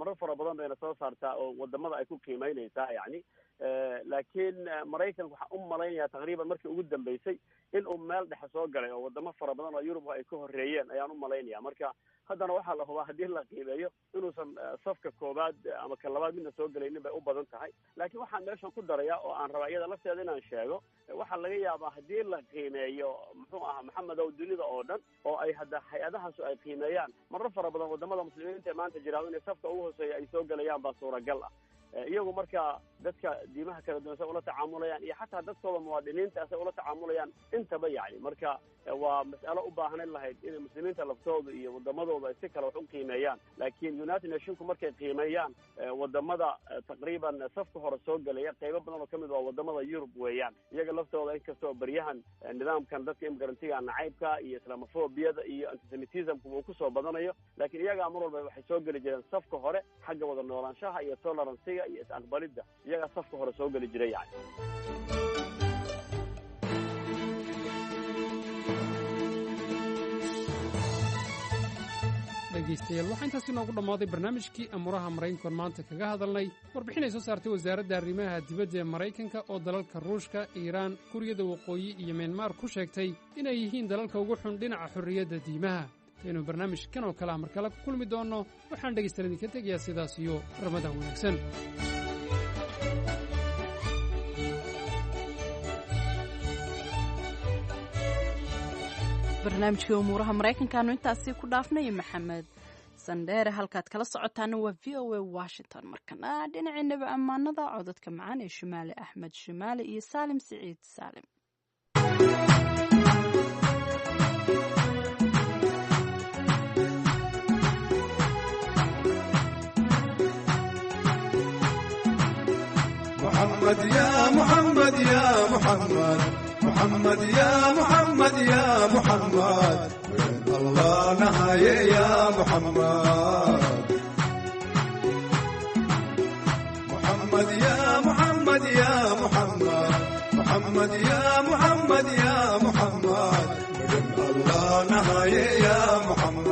marar fara badan bayna soo saartaa oo wadamada ay ku qiimeynaysaa yani. laakiin maraykanku waxaan u malaynayaa taqriiban markii ugu dambeysay in uu meel dhexe soo galay oo wadamo fara badan oo Yurub ay ka horeeyeen ayaan u malaynaya. marka haddana waxaa la hubaa haddii la qiimeeyo inuusan safka koobaad ama ka labaad midna soo gelaynin bay u badan tahay. laakiin waxaan meeshan ku darayaa oo aan rabaa iyada lafteeda inaan sheego waxaa laga yaabaa haddii la qiimeeyo muxuu ahaa maxamed ow dunida oo dhan oo ay hadda hay-adahaasu ay qiimeeyaan marar fara badan wadamada muslimiinta ee maanta jiraan inay safka ugu hooseeya ay soo gelayaan baa suuragal ah. iyagu marka dadka diimaha kala duwan say ula tacaamulayaan iyo xataa dadkooda muwaadiniinta say ula tacaamulayaan intaba yani. marka waa mas'alo u baahanan lahayd inay muslimiinta laftooda iyo wadamadooda ay si kale wax u qiimeeyaan. laakiin United Nationku markay qiimeeyaan wadamada taqriiban safka hore soo gelaya qaybo badan oo kamid waa wadamada Yurub weeyaan. iyaga laftooda inkastoo baryahan nidaamkan dadka imigrantiga nacaybka iyo islamofobiyada iyo antisemitismku uu kusoo badanayo laakiin iyaga mar walba waxay soo geli jireen safka hore xagga wada noolaanshaha iyo tolerance iyo is-aqbalidda iyagaa safka hore soo geli jiray yani. dhegaystayaal waxaa intaas inoogu dhammaaday barnaamijkii amuuraha maraykankoon maanta kaga hadalnay warbixin ay soo saartay wasaaradda arrimaha dibadda ee maraykanka oo dalalka ruushka iiraan kuuriyada waqooyi iyo myanmar ku sheegtay inay yihiin dalalka ugu xun dhinaca xorriyadda diimaha. intaynu barnaamijkan oo kale mar kale ku kulmi doonno waxaan dhegaystayaal idinka tegayaa sidaas iyo ramadaan wanaagsan. barnaamijkii umuuraha maraykankaanu intaasi ku dhaafnay maxamed sandheere halkaad kala socotaana waa VOA Washington. markana dhinaciinaba ammaanada codadka macaan ee Shumaale Axmed Shumaale iyo Saalim Siciid Saalim. محمد يا محمد يا محمد محمد يا محمد يا محمد وين الله نهاية يا محمد محمد يا محمد يا محمد محمد يا محمد يا محمد وين الله نهاية يا محمد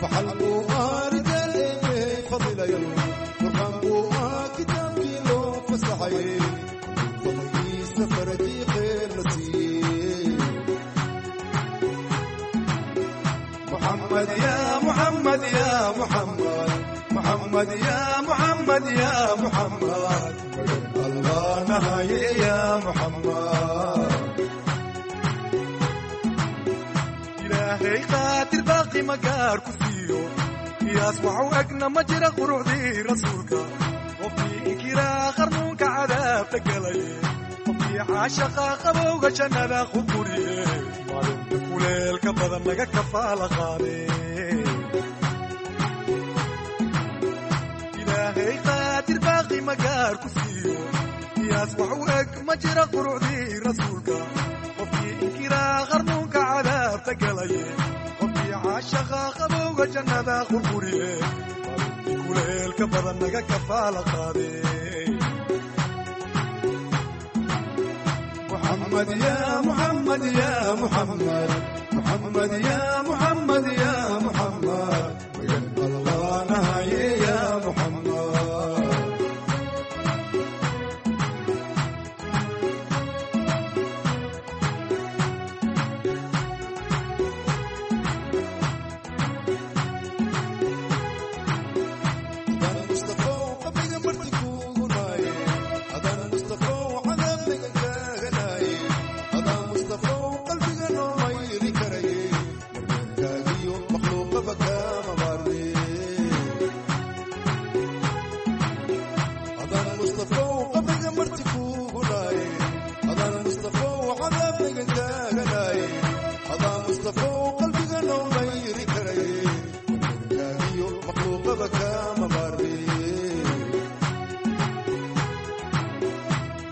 فحلقوا رجال فضيلة قرآن كتاب كيلو فسحي فضي سفرتي خير نسيب محمد يا محمد يا محمد محمد يا محمد يا محمد الله نهاية يا محمد إلهي قاتل باقي مقار كفيو يسمعوا أقنا مجرى قروع دي رسولك وفي إنكرا خرنوك عذاب تقلي وفي عاشقا قبوغ جنة خبوري وليل كبضا نقا كفالة غالي إلهي قاتل باقي مقار كفيو يسمعوا أقنا مجرى قروع دي رسولك وفي إنكرا خرنوك عذاب تقلي وفي عاشقا قبوغ جنة خبوري وليل كبضا نقا كفالة غالي محمد يا محمد يا محمد محمد يا محمد يا محمد وين الله نهاية يا محمد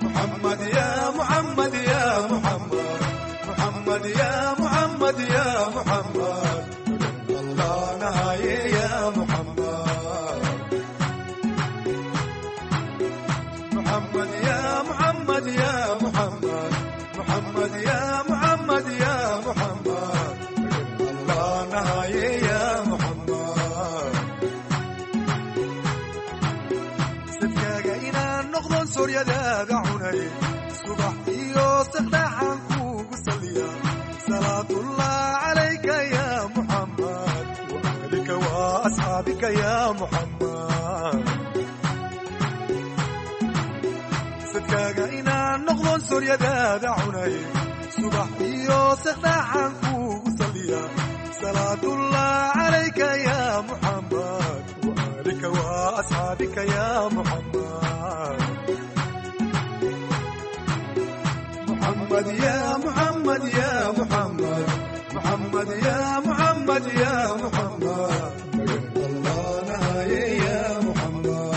محمد يا محمد يا محمد محمد يا محمد يا محمد الله نهاية يا محمد محمد يا محمد يا محمد محمد يا محمد يا محمد الله نهاية يا محمد سفياقا إنا نغضن سوريا داعوني صبح يوسف داحنكو قسليا صلاة الله عليك يا محمد وأهلك وأصحابك يا محمد صدقاقا إنا نغضن سوريا داعوني صبح يوسف داحنكو قسليا صلاة الله عليك يا محمد وأهلك وأصحابك يا محمد محمد يا محمد يا محمد محمد يا محمد يا محمد الله نهاية يا محمد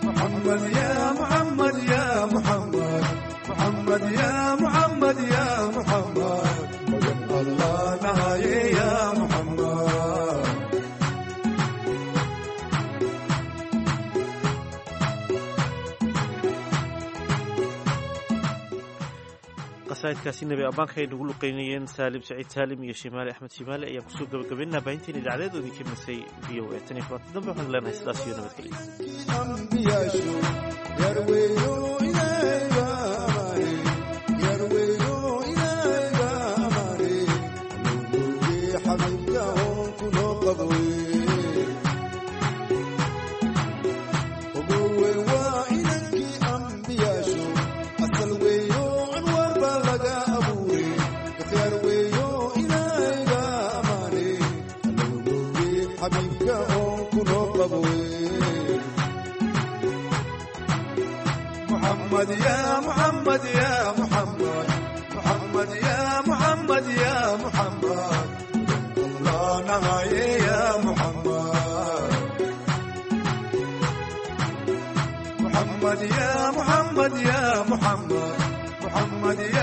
محمد يا محمد يا محمد محمد يا محمد يا محمد الله نهاية يا محمد qasaa'idkaasi nabi abaanka ay nagu luqeynayeen saalim saciid saalim iyo shimaale axmed shimaale ayaan kusoo gabagabaynaa baahinteen idaacadeedoodii ka misay v o a tan iyo kulanta dambe waxaan leenahay sidaas iyo محمد يا محمد يا محمد محمد يا محمد يا محمد الله نهاية يا محمد محمد يا محمد يا محمد محمد يا